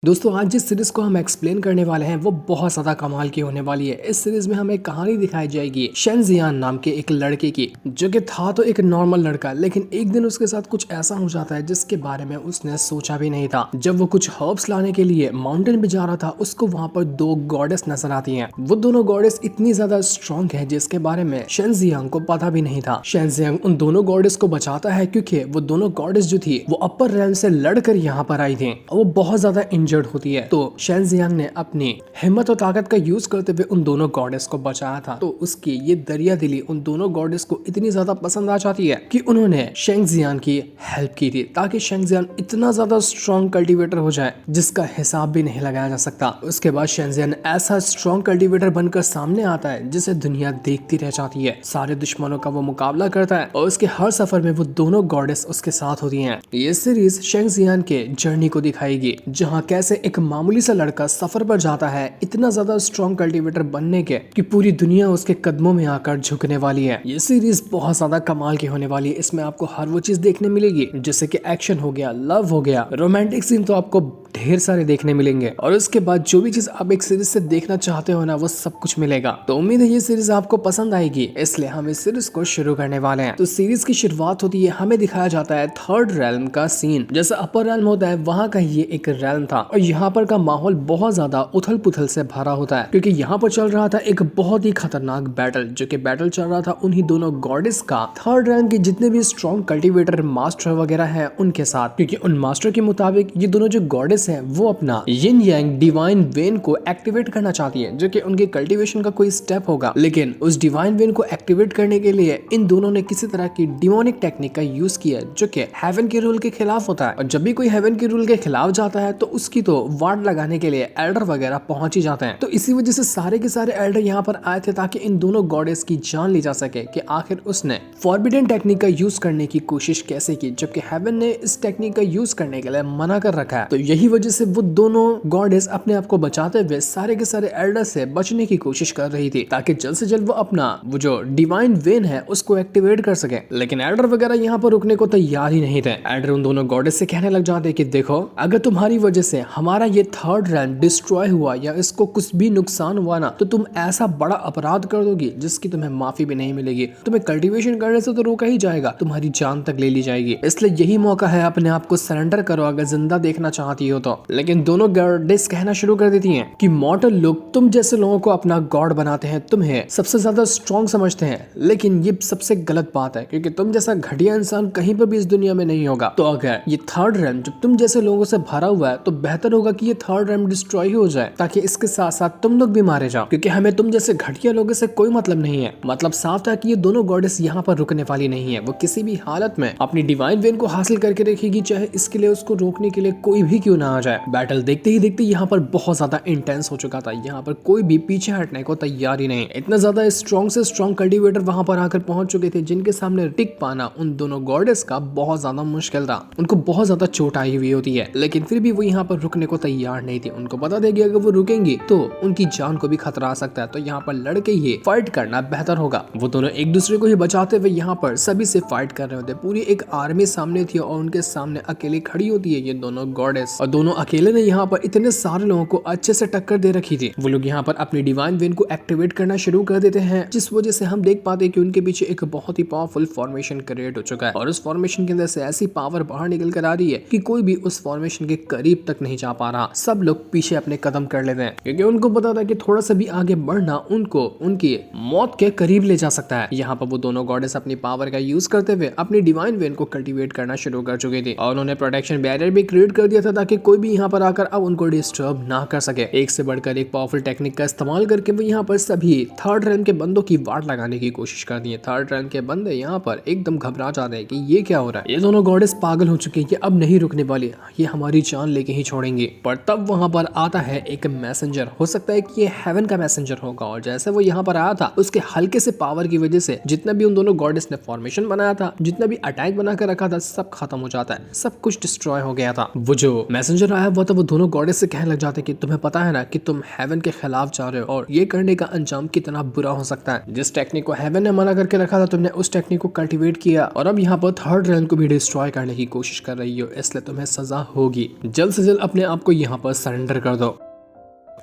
दोस्तों आज जिस सीरीज को हम एक्सप्लेन करने वाले हैं वो बहुत ज्यादा कमाल की होने वाली है। इस सीरीज में हमें कहानी दिखाई जाएगी शेन जियान नाम के एक लड़के की, जो कि था तो एक नॉर्मल लड़का, लेकिन एक दिन उसके साथ कुछ ऐसा हो जाता है जिसके बारे में उसने सोचा भी नहीं था। जब वो कुछ हर्ब्स लाने के लिए माउंटेन पे जा रहा था, उसको वहाँ पर दो गॉडेस नजर आती है। वो दोनों गॉडेस इतनी ज्यादा स्ट्रॉन्ग है जिसके बारे में शेन जियांग को पता भी नहीं था। शेन जियांग उन दोनों गॉडेस को बचाता है क्योंकि वो दोनों गॉडेस जो थी वो अपर रेलम से लड़कर यहाँ पर आई थी और वो बहुत ज्यादा इंजर्ड होती है। तो शेन जियांग ने अपनी हिम्मत और ताकत का यूज करते हुए उन दोनों गॉडेस को बचाया था। तो उसकी ये दरिया दिली उन दोनों गॉडेस को इतनी ज्यादा पसंद आ जाती है कि उन्होंने शेंग जियान की हेल्प की थी ताकि शेंग जियान इतना ज्यादा स्ट्रॉन्ग कल्टीवेटर हो जाए जिसका हिसाब भी नहीं लगाया जा सकता। उसके बाद शेंग जियान ऐसा स्ट्रॉन्ग कल्टीवेटर बनकर सामने आता है जिसे दुनिया देखती रह जाती है। सारे दुश्मनों का वो मुकाबला करता है और उसके हर सफर में वो दोनों गॉडेस उसके साथ होती हैं। ये सीरीज शेंग जियान के जर्नी को दिखाएगी, जहाँ कैसे एक मामूली सा लड़का सफर पर जाता है इतना ज्यादा स्ट्रॉन्ग कल्टीवेटर बनने के कि पूरी दुनिया उसके कदमों में आकर झुकने वाली है। ये सीरीज बहुत ज्यादा कमाल की होने वाली है। इसमें आपको हर वो चीज देखने मिलेगी जैसे कि एक्शन हो गया, लव हो गया, रोमांटिक सीन तो आपको ढेर सारे देखने मिलेंगे और उसके बाद जो भी चीज आप एक सीरीज से देखना चाहते हो ना, वो सब कुछ मिलेगा। तो उम्मीद है ये सीरीज आपको पसंद आएगी, इसलिए हम इस सीरीज को शुरू करने वाले हैं। तो सीरीज की शुरुआत होती है, हमें दिखाया जाता है थर्ड रेल्म का सीन। जैसे अपर रेल्म होता है वहाँ का ये एक रेल्म था और यहाँ पर का माहौल बहुत ज्यादा उथल पुथल से भरा होता है क्योंकि यहाँ पर चल रहा था एक बहुत ही खतरनाक बैटल, जो कि बैटल चल रहा था उन्हीं दोनों गॉडेस का थर्ड रेल्म के जितने भी स्ट्रॉन्ग कल्टीवेटर मास्टर वगैरह है उनके साथ। क्योंकि उन मास्टर के मुताबिक ये दोनों जो गॉडेस हैं वो अपना यिन यांग डिवाइन वेन को एक्टिवेट करना चाहती है, जो कि उनके कल्टीवेशन का कोई स्टेप होगा। लेकिन उस डिवाइन वेन को एक्टिवेट करने के लिए इन दोनों ने किसी तरह की डिमोनिक टेक्निक का यूज किया जो कि हेवन के रूल के खिलाफ होता है। और जब भी कोई हेवन के रूल के खिलाफ जाता है तो उसकी तो वार्ड लगाने के लिए एल्डर वगैरह पहुंच ही जाते हैं। तो इसी वजह से सारे के सारे एल्डर यहाँ पर आए थे ताकि इन दोनों गॉडेस की जान ली जा सके कि आखिर उसने फॉरबिडन टेक्निक का यूज करने की कोशिश कैसे की, जबकि हेवन ने इस टेक्निक का यूज करने के लिए मना कर रखा है। तो यही वजह से वो दोनों गॉडेस अपने आप को बचाते हुए सारे के सारे एल्डर से बचने की कोशिश कर रही थी ताकि जल्द से जल्द वो अपना वो जो डिवाइन वेन है उसको एक्टिवेट कर सके। लेकिन एल्डर वगैरह यहाँ पर रुकने को तैयार ही नहीं थे। एल्डर उन दोनों गॉडेस से कहने लग जाते कि देखो, अगर तुम्हारी वजह से हमारा ये थर्ड रेल्म डिस्ट्रॉय हुआ या इसको कुछ भी नुकसान हुआ ना, तो तुम ऐसा बड़ा अपराध कर दोगी जिसकी तुम्हें माफी भी नहीं मिलेगी। तुम्हें कल्टीवेशन करने से तो रोका ही जाएगा, तुम्हारी जान तक ले ली जाएगी। इसलिए यही मौका है, अपने आप को सरेंडर करो अगर जिंदा देखना चाहती हो तो। लेकिन दोनों गॉडेस कहना शुरू कर देती हैं कि मॉर्टल लोग तुम जैसे लोगों को अपना गॉड बनाते हैं, तुम्हें सबसे ज्यादा स्ट्रॉन्ग समझते हैं, लेकिन ये सबसे गलत बात है क्योंकि तुम जैसा घटिया इंसान कहीं पर भी इस दुनिया में नहीं होगा। तो अगर ये थर्ड रेल्म जब तुम जैसे लोगों से भरा हुआ है तो बेहतर होगा कि ये थर्ड रेल्म डिस्ट्रॉय हो जाए ताकि इसके साथ साथ तुम लोग भी मारे जाओ, क्योंकि हमें तुम जैसे घटिया लोगों से कोई मतलब नहीं है। मतलब साफ था कि ये दोनों गॉडेस यहाँ पर रुकने वाली नहीं है। वो किसी भी हालत में अपनी डिवाइन वेन को हासिल करके रखेगी, चाहे इसके लिए उसको रोकने के लिए कोई भी क्यों ना आ जाए। बैटल देखते ही देखते यहाँ पर बहुत ज्यादा इंटेंस हो चुका था। यहाँ पर कोई भी पीछे हटने को तैयार ही नहीं। इतना ज्यादा स्ट्रॉन्ग से स्ट्रॉन्ग कल्टीवेटर वहां पर आकर पहुंच चुके थे जिनके सामने टिक पाना उन दोनों गॉडेस का बहुत ज्यादा मुश्किल था। उनको बहुत ज्यादा चोट आई हुई होती है, लेकिन फिर भी वो यहाँ पर रुकने को तैयार नहीं थी। उनको पता था कि अगर वो रुकेंगी तो उनकी जान को भी खतरा आ सकता है, तो यहाँ पर लड़के ही फाइट करना बेहतर होगा। वो दोनों एक दूसरे को ही बचाते हुए यहाँ पर सभी से फाइट कर रहे होते। पूरी एक आर्मी सामने थी और उनके सामने अकेले खड़ी होती है ये दोनों गॉडेस, और दोनों अकेले ने यहाँ पर इतने सारे लोगों को अच्छे से टक्कर दे रखी थी। वो लोग यहाँ पर अपनी डिवाइन वेन को एक्टिवेट करना शुरू कर देते हैं, जिस वजह से हम देख पाते हैं कि उनके पीछे एक बहुत ही पावरफुल फॉर्मेशन क्रिएट हो चुका है और उस फॉर्मेशन के अंदर से ऐसी पावर बाहर निकल कर आ रही है कि कोई भी उस फॉर्मेशन के करीब तक नहीं जा पा रहा। सब लोग पीछे अपने कदम कर लेते हैं क्योंकि उनको पता था कि थोड़ा सा भी आगे बढ़ना उनको उनकी मौत के करीब ले जा सकता है। यहाँ पर वो दोनों गॉडेस अपनी पावर का यूज करते हुए अपनी डिवाइन वेन को कल्टीवेट करना शुरू कर चुकी थी और उन्होंने प्रोटेक्शन बैरियर भी क्रिएट कर दिया था ताकि कोई भी यहाँ पर आकर अब उनको डिस्टर्ब ना कर सके। एक से बढ़कर एक पावरफुल टेक्निक का इस्तेमाल करके वो यहाँ पर सभी थर्ड रेल्म के बंदों की वाट लगाने की कोशिश कर दी है। थर्ड रेल्म के बंदे यहाँ पर एकदम घबरा जाते हैं कि ये क्या हो रहा है। ये दोनों गॉडेस पागल हो चुके हैं कि अब नहीं रुकने वाली, ये हमारी जान लेके ही छोड़ेंगे। पर तब वहाँ पर आता है एक मैसेंजर। हो सकता है कि ये हेवन का मैसेंजर होगा और जैसे वो यहाँ पर आया था उसके हल्के से पावर की वजह से जितना भी उन दोनों गॉडेस ने फॉर्मेशन बनाया था, जितना भी अटैक बनाकर रखा था, सब खत्म हो जाता है, सब कुछ डिस्ट्रॉय हो गया था। वो जो मैसेंजर आया वो तो वो दोनों गॉडेस से कहने लग जाते कि तुम्हें पता है ना कि तुम हेवन के खिलाफ जा रहे हो और ये करने का अंजाम कितना बुरा हो सकता है। जिस टेक्निक को हेवन ने मना करके रखा था तुमने उस टेक्निक को कल्टीवेट किया और अब यहाँ पर थर्ड रेल्म को भी डिस्ट्रॉय करने की कोशिश कर रही हो, इसलिए तुम्हें सजा होगी। जल्द से जल्द अपने आप को यहाँ पर सरेंडर कर दो।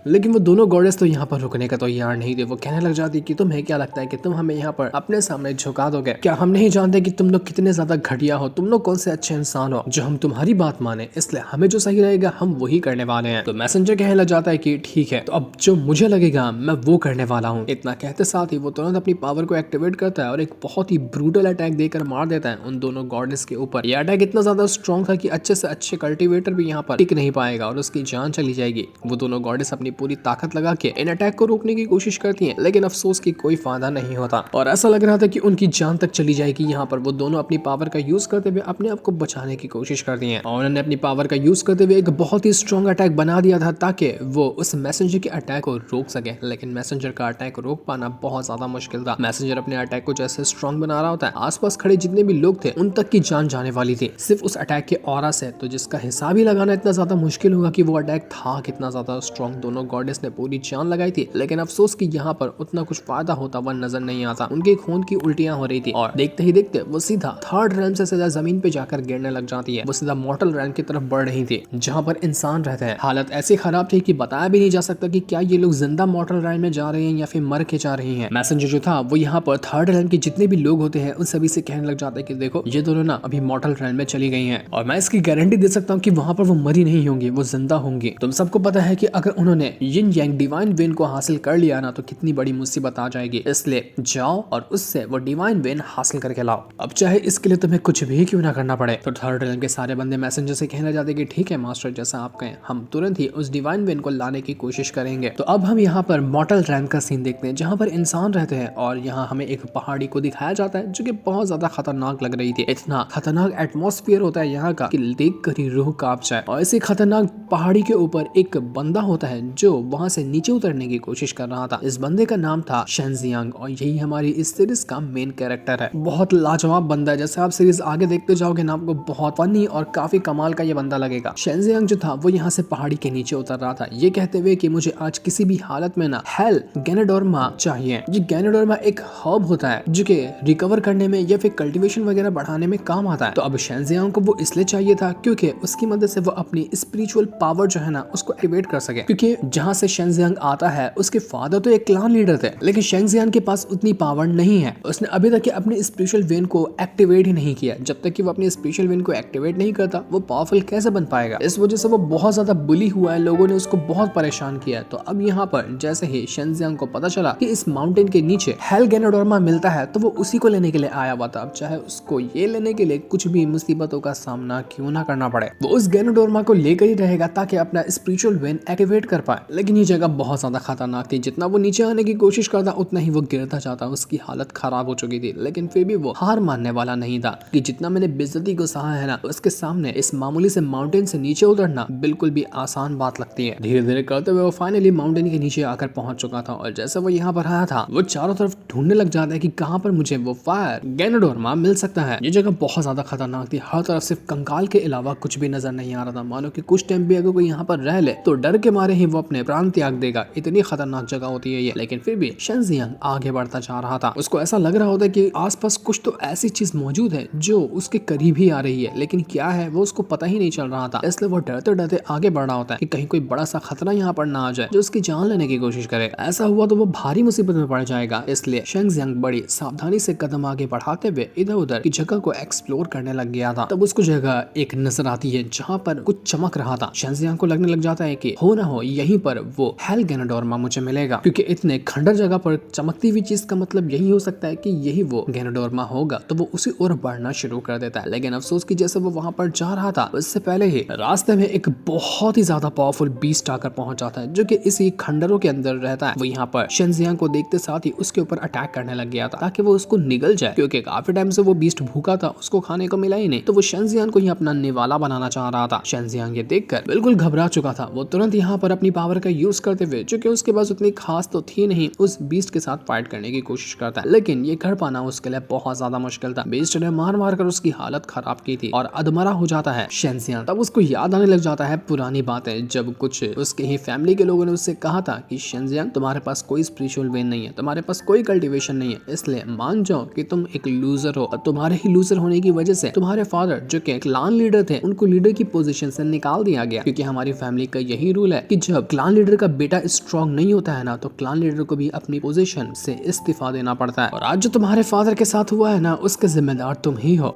लेकिन वो दोनों गॉडेस तो यहाँ पर रुकने का तो यार नहीं थे। वो कहने लग जाती कि तुम्हें क्या लगता है कि तुम हमें यहाँ पर अपने सामने झुका दोगे? क्या हम नहीं जानते कि तुम लोग कितने ज्यादा घटिया हो? तुम लोग कौन से अच्छे इंसान हो जो हम तुम्हारी बात माने? इसलिए हमें जो सही रहेगा हम वही करने वाले हैं। तो मैसेंजर कहने लग जाता है कि ठीक है, तो अब जो मुझे लगेगा मैं वो करने वाला हूँ। इतना कहते साथ ही वो तुरंत अपनी पावर को एक्टिवेट करता है और एक बहुत ही ब्रूटल अटैक देकर मार देता है उन दोनों गॉडेस के ऊपर। यह अटैक इतना ज्यादा स्ट्रॉन्ग था कि अच्छे से अच्छे कल्टिवेटर भी यहाँ पर टिक नहीं पाएगा और उसकी जान चली जाएगी। वो दोनों गॉडेस अपनी पूरी ताकत लगा के इन अटैक को रोकने की कोशिश करती हैं, लेकिन अफसोस की कोई फायदा नहीं होता और ऐसा लग रहा था कि उनकी जान तक चली जाएगी। यहाँ पर वो दोनों अपनी पावर का यूज करते हुए अपने आप को बचाने की कोशिश करती हैं और उन्होंने अपनी पावर का यूज करते हुए एक बहुत ही स्ट्रॉन्ग अटैक बना दिया था ताकि वो उस मैसेंजर के अटैक को रोक सके। लेकिन मैसेंजर का अटैक रोक पाना बहुत ज्यादा मुश्किल था। मैसेंजर अपने अटैक को जैसे स्ट्रॉन्ग बना रहा होता है, आसपास खड़े जितने भी लोग थे उन तक की जान जाने वाली थी सिर्फ उस अटैक के ऑरा से, तो जिसका हिसाब ही लगाना इतना ज्यादा मुश्किल होगा कि वो अटैक था कितना ज्यादा स्ट्रॉन्ग। दोनों गॉडेस ने पूरी जान लगाई थी, लेकिन अफसोस कि यहाँ पर उतना कुछ फायदा होता हुआ नजर नहीं आता। उनके खून की उल्टियां हो रही थी और देखते ही देखते वो सीधा थर्ड रैम से सीधा जमीन पे जाकर गिरने लग जाती है। वो सीधा मॉर्टल रैम की तरफ बढ़ रही थी जहाँ पर इंसान रहते हैं। हालत ऐसी खराब थी कि बताया भी नहीं जा सकता कि क्या ये लोग जिंदा मॉर्टल रैम में जा रहे हैं या फिर मर के जा रही हैं। मैसेंजर जो था वो यहाँ पर थर्ड रैम के जितने भी लोग होते हैं उन सभी से कहने लग जाता है कि देखो ये दोनों ना अभी मॉर्टल रैम में चली गई हैं और मैं इसकी गारंटी दे सकता हूँ कि वहाँ पर वो मरी नहीं होंगी, वो जिंदा होंगी। तुम सबको पता है कि अगर उन्होंने यिन यांग डिवाइन वेन को हासिल कर लिया ना तो कितनी बड़ी मुसीबत आ जाएगी, इसलिए जाओ और उससे वो डिवाइन वेन हासिल करके लाओ, अब चाहे इसके लिए तुम्हें कुछ भी क्यों ना करना पड़े। तो थर्ड रैम के सारे बंदे मैसेंजर से कहने जाते कि ठीक है मास्टर, जैसा आप कहें, हम तुरंत ही उस डिवाइन वेन को लाने की कोशिश करेंगे। तो अब हम यहाँ पर मॉर्टल रैम का सीन देखते हैं जहाँ पर इंसान रहते हैं और यहाँ हमें एक पहाड़ी को दिखाया जाता है जो कि बहुत ज्यादा खतरनाक लग रही थी। इतना खतरनाक एटमॉस्फेयर होता है यहाँ का कि देख कर ही रूह कांप जाए। और ऐसी खतरनाक पहाड़ी के ऊपर एक बंदा होता है जो वहां से नीचे उतरने की कोशिश कर रहा था। इस बंदे का नाम था शेन जियांग और यही हमारी इस सीरीज का मेन कैरेक्टर है। बहुत लाजवाब बंदा है, जैसे आप सीरीज आगे देखते जाओगे ना आपको बहुत फनी और काफी कमाल का ये बंदा लगेगा। शेन जियांग जो था वो यहाँ से पहाड़ी के नीचे उतर रहा था ये कहते हुए कि मुझे आज किसी भी हालत में ना हेल गैनोडोर्मा चाहिए। ये गैनोडोर्मा एक हर्ब होता है जो कि रिकवर करने में या फिर कल्टीवेशन वगैरह बढ़ाने में काम आता है। तो अब शेन जियांग को वो इसलिए चाहिए था क्योंकि उसकी मदद से वो अपनी स्पिरिचुअल पावर जो है ना उसको एक्टिवेट कर सके, क्योंकि जहाँ से शेन जियांग आता है उसके फादर तो एक क्लान लीडर थे, लेकिन शेन जियांग के पास उतनी पावर नहीं है। उसने अभी तक अपने स्पिरिचुअल वेन को एक्टिवेट ही नहीं किया। जब तक कि वो अपनी स्पिरिचुअल वेन को एक्टिवेट नहीं करता वो पावरफुल कैसे बन पाएगा। इस वजह से वो बहुत ज्यादा बुली हुआ है, लोगों ने उसको बहुत परेशान किया। तो अब यहाँ पर जैसे ही शेन जियांग को पता चला कि इस माउंटेन के नीचे हेल गैनोडोर्मा मिलता है तो वो उसी को लेने के लिए आया हुआ था। अब चाहे उसको ये लेने के लिए कुछ भी मुसीबतों का सामना क्यों ना करना पड़े, वो उस गैनोडोर्मा को लेकर ही रहेगा ताकि अपना स्पिरिचुअल वेन एक्टिवेट कर पाए। लेकिन ये जगह बहुत ज्यादा खतरनाक थी, जितना वो नीचे आने की कोशिश करता उतना ही वो गिरता जाता। उसकी हालत खराब हो चुकी थी, लेकिन फिर भी वो हार मानने वाला नहीं था कि जितना मैंने बेइज्जती को सहा है ना उसके सामने इस मामूली से माउंटेन से नीचे उतरना बिल्कुल भी आसान बात लगती है। धीरे धीरे करते हुए वो फाइनली माउंटेन के नीचे आकर पहुंच चुका था और जैसे वो यहाँ पर आया था वो चारों तरफ ढूंढने लग जाता है कि कहाँ पर मुझे वो फायर गैनोडोर्मा मिल सकता है। ये जगह बहुत ज्यादा खतरनाक थी, हर तरफ सिर्फ कंकाल के अलावा कुछ भी नजर नहीं आ रहा था। मानो कि कुछ टाइम भी अगर कोई यहाँ पर रह ले तो डर के मारे ही वो अपने प्राण त्याग देगा, इतनी खतरनाक जगह होती है ये। लेकिन फिर भी शेन जियांग आगे बढ़ता जा रहा था। उसको ऐसा लग रहा होता है कि आसपास कुछ तो ऐसी चीज मौजूद है जो उसके करीब ही आ रही है, लेकिन क्या है वो उसको पता ही नहीं चल रहा था। इसलिए वो डरते डरते आगे बढ़ रहा होता है कि कहीं कोई बड़ा सा खतरा यहाँ पर ना आ जाए जो उसकी जान लेने की कोशिश करे। ऐसा हुआ तो वो भारी मुसीबत में पड़ जाएगा। इसलिए शेन जियांग बड़ी सावधानी से कदम आगे बढ़ाते हुए इधर उधर की जगह को एक्सप्लोर करने लग गया था। तब उसको जगह एक नजर आती है जहाँ पर कुछ चमक रहा था। शेन जियांग को लगने लग जाता है कि हो ना हो यहीं पर वो हेल गैनोडोर्मा मुझे मिलेगा, क्योंकि इतने खंडर जगह पर चमकती हुई चीज का मतलब यही हो सकता है कि यही वो गैनोडोर्मा होगा। तो वो उसी ओर बढ़ना शुरू कर देता है। लेकिन अफसोस कि जैसे वो वहां पर जा रहा था उससे पहले ही रास्ते में एक बहुत ही ज्यादा पावरफुल बीस्ट आकर पहुंच जाता है जो कि इसी खंडरों के अंदर रहता है। वो यहाँ पर शेन जियांग को देखते साथ ही उसके ऊपर अटैक करने लग गया था ताकि वो उसको निगल जाए, क्योंकि काफी टाइम से वो बीस्ट भूखा था, उसको खाने को मिला ही नहीं। तो वो शेन जियांग को ही अपना निवाला बनाना चाह रहा था। शेन जियांग ये देखकर बिल्कुल घबरा चुका था। वो तुरंत यहाँ पर अपनी पावर का यूज करते हुए, जो कि उसके पास उतनी खास तो थी नहीं, उस बीस्ट के साथ फाइट करने की कोशिश करता है। लेकिन ये कर पाना उसके लिए बहुत ज्यादा मुश्किल था। बीस्ट ने मार मार कर उसकी हालत खराब की थी और अधमरा हो जाता है शेंजियान। तब उसको याद आने लग जाता है पुरानी बातें, जब कुछ उसके ही फैमिली के लोगों ने उससे कहा था कि शेंजियान, तुम्हारे पास कोई स्पिरिचुअल वेन नहीं है, तुम्हारे पास कोई कल्टीवेशन नहीं है, इसलिए मान जाओ कि तुम एक लूजर हो। और तुम्हारे ही लूजर होने की वजह से तुम्हारे फादर, जो कि क्लान लीडर थे, उनको लीडर की पोजीशन से निकाल दिया गया, क्योंकि हमारी फैमिली का यही रूल है कि जब क्लान लीडर का बेटा स्ट्रांग नहीं होता है ना, तो क्लान लीडर को भी अपनी पोजीशन से इस्तीफा देना पड़ता है। और आज जो तुम्हारे फादर के साथ हुआ है ना, उसके जिम्मेदार तुम ही हो।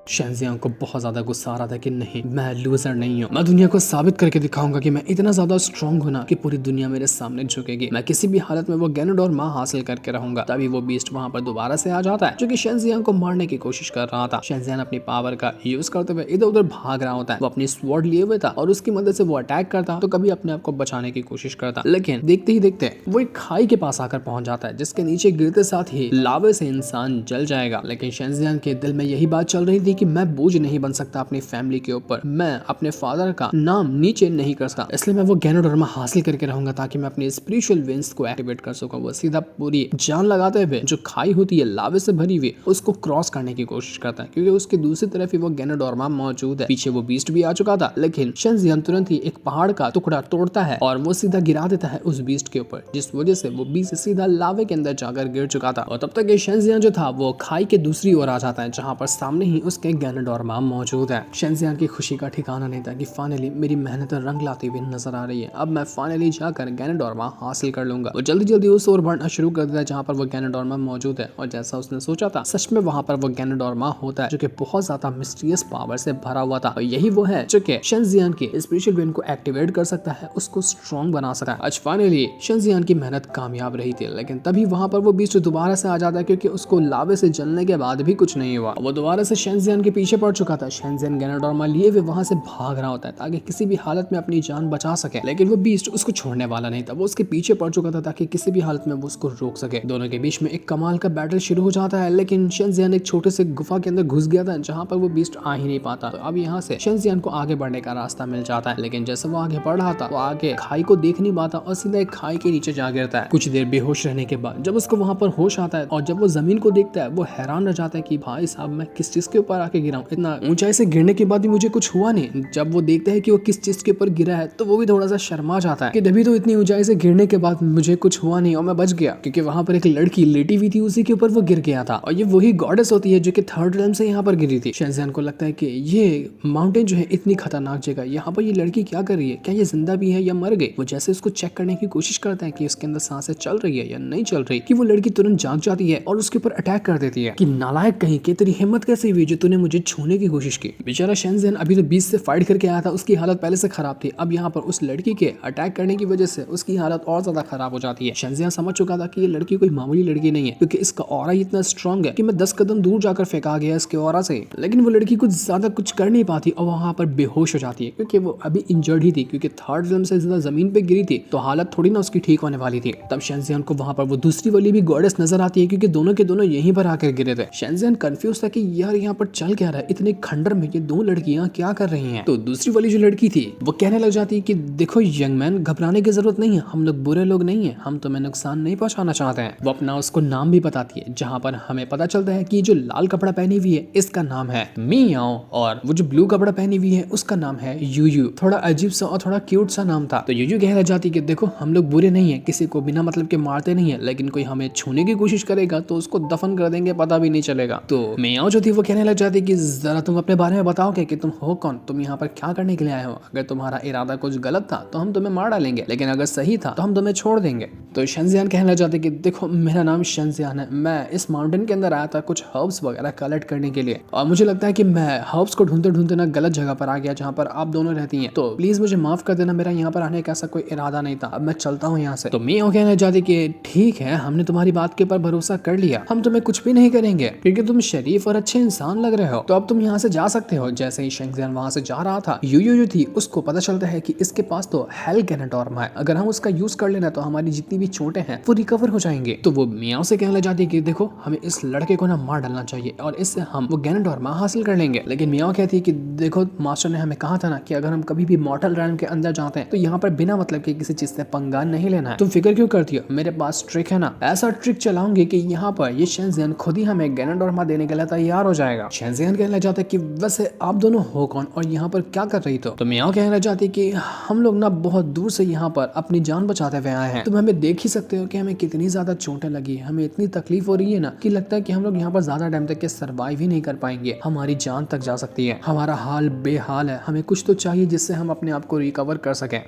शेंजियांग को बहुत ज्यादा गुस्सा आ रहा था कि नहीं, मैं लूजर नहीं हूँ, मैं दुनिया को साबित करके दिखाऊंगा कि मैं इतना ज्यादा स्ट्रांग हूँ ना कि पूरी दुनिया मेरे सामने झुकेगी। मैं किसी भी हालत में वो गैनोडोर माँ हासिल करके रहूंगा। तभी वो बीस्ट वहां पर दोबारा से आ जाता है, जो कि शेंजियांग को मारने की कोशिश कर रहा था। शेंजियांग अपनी पावर का यूज करते हुए इधर उधर भाग रहा होता है। वो अपनी स्वॉर्ड लिए हुए था और उसकी मदद से वो अटैक करता, तो कभी अपने आप को बचाने की कोशिश करता। लेकिन देखते ही देखते वो एक खाई के पास आकर पहुंच जाता है, जिसके नीचे गिरते साथ ही लावे से इंसान जल जाएगा। लेकिन शेंजियांग के दिल में यही बात चल रही थी कि मैं बोझ नहीं बन सकता अपनी फैमिली के ऊपर, मैं अपने फादर का नाम नीचे नहीं कर सकता, इसलिए मैं वो गैनोडोर्मा हासिल करके रहूंगा ताकि मैं अपने स्पिरिचुअल वेन्स को एक्टिवेट कर सकूं। वो सीधा पूरी जान लगाते हुए जो खाई होती है लावे से भरी हुई, उसको क्रॉस करने की कोशिश करता है, क्योंकि उसके दूसरी तरफ ही वो गैनोडोर्मा मौजूद है। पीछे वो बीस्ट भी आ चुका था, लेकिन शेंजियांग तुरंत ही एक पहाड़ का टुकड़ा तोड़ता है और वो सीधा गिरा देता है उस बीस्ट के ऊपर, जिस वजह से वो बीस्ट सीधा लावे के अंदर जाकर गिर चुका था। और तब तक ये शेंजियांग जो था वो खाई के दूसरी ओर आ जाता है, जहाँ पर सामने ही उसके गैनोडोर्मा मौजूद है। शेंजियांग की खुशी का ठिकाना नहीं था कि फाइनली मेरी मेहनत रंग लाती हुई नजर आ रही है, अब मैं फाइनली जाकर गैनोडोर्मा हासिल कर लूंगा। वो जल्दी जल्दी उस ओर बढ़ना शुरू कर देता है जहाँ पर वो गैनोडोर्मा मौजूद है। और जैसा उसने सोचा था, सच में वहाँ पर वो गैनोडोर्मा होता है, जो कि बहुत ज्यादा मिस्टीरियस पावर से भरा हुआ था। और यही वो है जो कि शेंजियांग की स्पिरिचुअल वेन को एक्टिवेट कर सकता है, उसको स्ट्रॉन्ग बना सकता है। आज फाइनली शेंजियांग की मेहनत कामयाब रही थी, लेकिन तभी वहाँ पर वो बीस्ट दोबारा से आ जाता है, क्योंकि उसको लावे से जलने के बाद भी कुछ नहीं हुआ। वो दोबारा से शेंजियांग के पीछे पड़ चुका था। शेंजियांग गैनोडोर्मा लिए हुए वहां से भाग रहा होता है ताकि किसी भी हालत में अपनी जान बचा सके, लेकिन वो बीस्ट उसको छोड़ने वाला नहीं था। वो उसके पीछे पड़ चुका था ताकि किसी भी हालत में वो उसको रोक सके। दोनों के बीच में एक कमाल का बैटल शुरू हो जाता है, लेकिन शेंजियांग एक छोटे से गुफा के अंदर घुस गया था, जहाँ पर वो बीस्ट आ ही नहीं पाता। तो अब यहाँ से शेंजियांग को आगे बढ़ने का रास्ता मिल जाता है, लेकिन जैसे वो आगे बढ़ रहा था, वो आगे खाई को देख नहीं पाता और सीधा एक खाई के नीचे जा गिरता है। कुछ देर बेहोश रहने के बाद जब उसको वहां पर होश आता है और जब वो जमीन को देखता है, वो हैरान रह जाता है कि भाई साहब, मैं किस चीज के ऊपर आके गिरा हूँ। इतना ऊंचाई से गिरने के बाद भी मुझे कुछ हुआ नहीं। जब वो देखता है कि वो किस चीज के ऊपर गिरा है, तो वो भी थोड़ा सा शर्मा जाता है कि तभी तो इतनी ऊंचाई से गिरने के बाद मुझे कुछ हुआ नहीं और मैं बच गया, क्योंकि वहां पर एक लड़की लेटी हुई थी, उसी के ऊपर वो गिर गया था। और ये वही गॉडेस होती है जो कि थर्ड रेल्म से यहाँ पर गिरी थी। शेंजियांग को लगता है कि ये माउंटेन जो है इतनी खतरनाक जगह, यहाँ पर ये लड़की क्या कर रही है, क्या ये जिंदा भी है या मर गई। वो जैसे उसको चेक करने की कोशिश करता है कि उसके अंदर सांसें चल रही है या नहीं चल रही, कि वो लड़की तुरंत जाग जाती है और उसके ऊपर अटैक कर देती है कि नालायक कहीं के, तेरी हिम्मत कैसे हुई जो तूने मुझे छूने की कोशिश की। बेचारा शेंजियांग अभी तो बीच से फाइट करके आया था, उसकी हालत पहले से खराब थी। अब यहाँ पर उस लड़की के अटैक करने की वजह से उसकी हालत और ज्यादा खराब हो जाती है। शेंजियांग समझ चुका था कि ये लड़की कोई मामूली लड़की नहीं है, क्योंकि इसका ऑरा ही इतना स्ट्रॉन्ग है कि मैं 10 कदम दूर जाकर फेंका गया इसके ऑरा से। लेकिन वो लड़की कुछ ज्यादा कुछ कर नहीं पाती और वहां पर बेहोश हो जाती है, क्योंकि वो अभी इंजर्ड ही थी, क्योंकि थर्ड फिल्म से ज्यादा जमीन पे गिरी थी, तो हालत थोड़ी ना उसकी ठीक होने वाली थी। तब शेंजियांग को वहां पर वो दूसरी वाली भी गॉडेस नजर आती है, क्योंकि दोनों के दोनों यहीं पर आकर गिरे थे। शेंजियांग कंफ्यूज था कि यार यहाँ पर चल क्या रहा है, इतने खंडर में ये दो लड़कियां क्या कर रही हैं। तो दूसरी वाली जो लड़की थी वो कहने लग जाती है कि देखो यंग मैन, घबराने की जरूरत नहीं है, हम लोग बुरे लोग नहीं है, हम तुम्हें नुकसान नहीं पहुंचाना चाहते हैं। वो अपना उसको नाम भी बताती है, जहाँ पर हमें पता चलता है कि जो लाल कपड़ा पहनी हुई है इसका नाम है मियाओ, और वो जो ब्लू कपड़ा पहनी हुई है उसका नाम है यूयू। थोड़ा अजीब सा और थोड़ा क्यूट सा नाम था। तो यूयू कहने लग जाती है कि देखो हम लोग बुरे नहीं है, किसी को बिना मतलब के मारते नहीं है, लेकिन कोई हमें छूने की कोशिश करेगा तो उसको दफन कर देंगे, पता भी नहीं चलेगा। तो मियाओ जो थी वो कहने लग जाती है कि जरा तुम अपने बारे में बताओगे कि तुम हो कौन, तुम यहाँ पर क्या करने के लिए आए हो। अगर तुम्हारा इरादा कुछ गलत था तो हम तुम्हें मार डालेंगे, लेकिन अगर सही था तो हम तुम्हें छोड़ देंगे। तो शेंजियांग कहने लग जाते कि देखो मेरा नाम शेंजियांग है, मैं इस माउंटेन के अंदर आया था कुछ हर्ब्स वगैरह कलेक्ट करने के लिए, और मुझे लगता है कि मैं हर्ब्स को ढूंढते ढूंढते ना गलत जगह पर आ गया जहाँ पर आप दोनों रहती हैं, तो प्लीज मुझे माफ कर देना, मेरा यहाँ पर आने का ऐसा कोई इरादा नहीं था, अब मैं चलता हूँ यहाँ से। तो मियाओ कहने लग जाती कि ठीक है, हमने तुम्हारी बात के ऊपर भरोसा कर लिया, हम तुम्हें कुछ भी नहीं करेंगे, क्योंकि तुम शरीफ और अच्छे इंसान लग रहे हो, तो अब तुम यहाँ से जा सकते हो। जैसे ही शेंजियांग वहां से जा रहा था, यूयू थी उसको पता चलता है कि इसके पास तो हेल गैनोडोर्मा है, अगर हम उसका यूज कर लेना तो हमारी जितनी भी चोटें हैं वो रिकवर हो जाएंगे। तो वो मियाओ से कहने लग जाती है कि देखो हमें इस लड़के को ना मार डालना चाहिए और इससे हम वो गैनोडोर्मा हासिल कर लेंगे। लेकिन मियाओ कहती है कि देखो मास्टर ने हमें कहा था ना कि अगर हम कभी भी मॉर्टल रेल्म के अंदर जाते हैं तो यहाँ पर बिना मतलब के किसी चीज से पंगा नहीं लेना है। तुम फिक्र क्यों करती हो, मेरे पास ट्रिक है ना, ऐसा ट्रिक चलाऊंगी कि यहाँ पर ये शेंजियन खुद ही हमें गैनोडोर्मा देने के लिए तैयार हो जाएगा। शेंजियन कहने लग जाता है कि वैसे आप दोनों हो कौन और यहाँ पर क्या कर रही तो मियाओ कहने लग जाती है कि हम लोग ना बहुत दूर से यहाँ पर अपनी जान बचाते हुए आए हैं। तुम हमें देख ही सकते हो कि हमें कितनी ज्यादा चोटें लगी है, हमें इतनी तकलीफ हो रही है ना कि लगता है कि हम लोग यहाँ पर ज्यादा टाइम तक के सर्वाइव ही नहीं कर पाएंगे, हमारी जान तक जा सकती है, हमारा हाल बेहाल है, हमें कुछ तो चाहिए जिससे हम अपने आप को रिकवर कर सकें।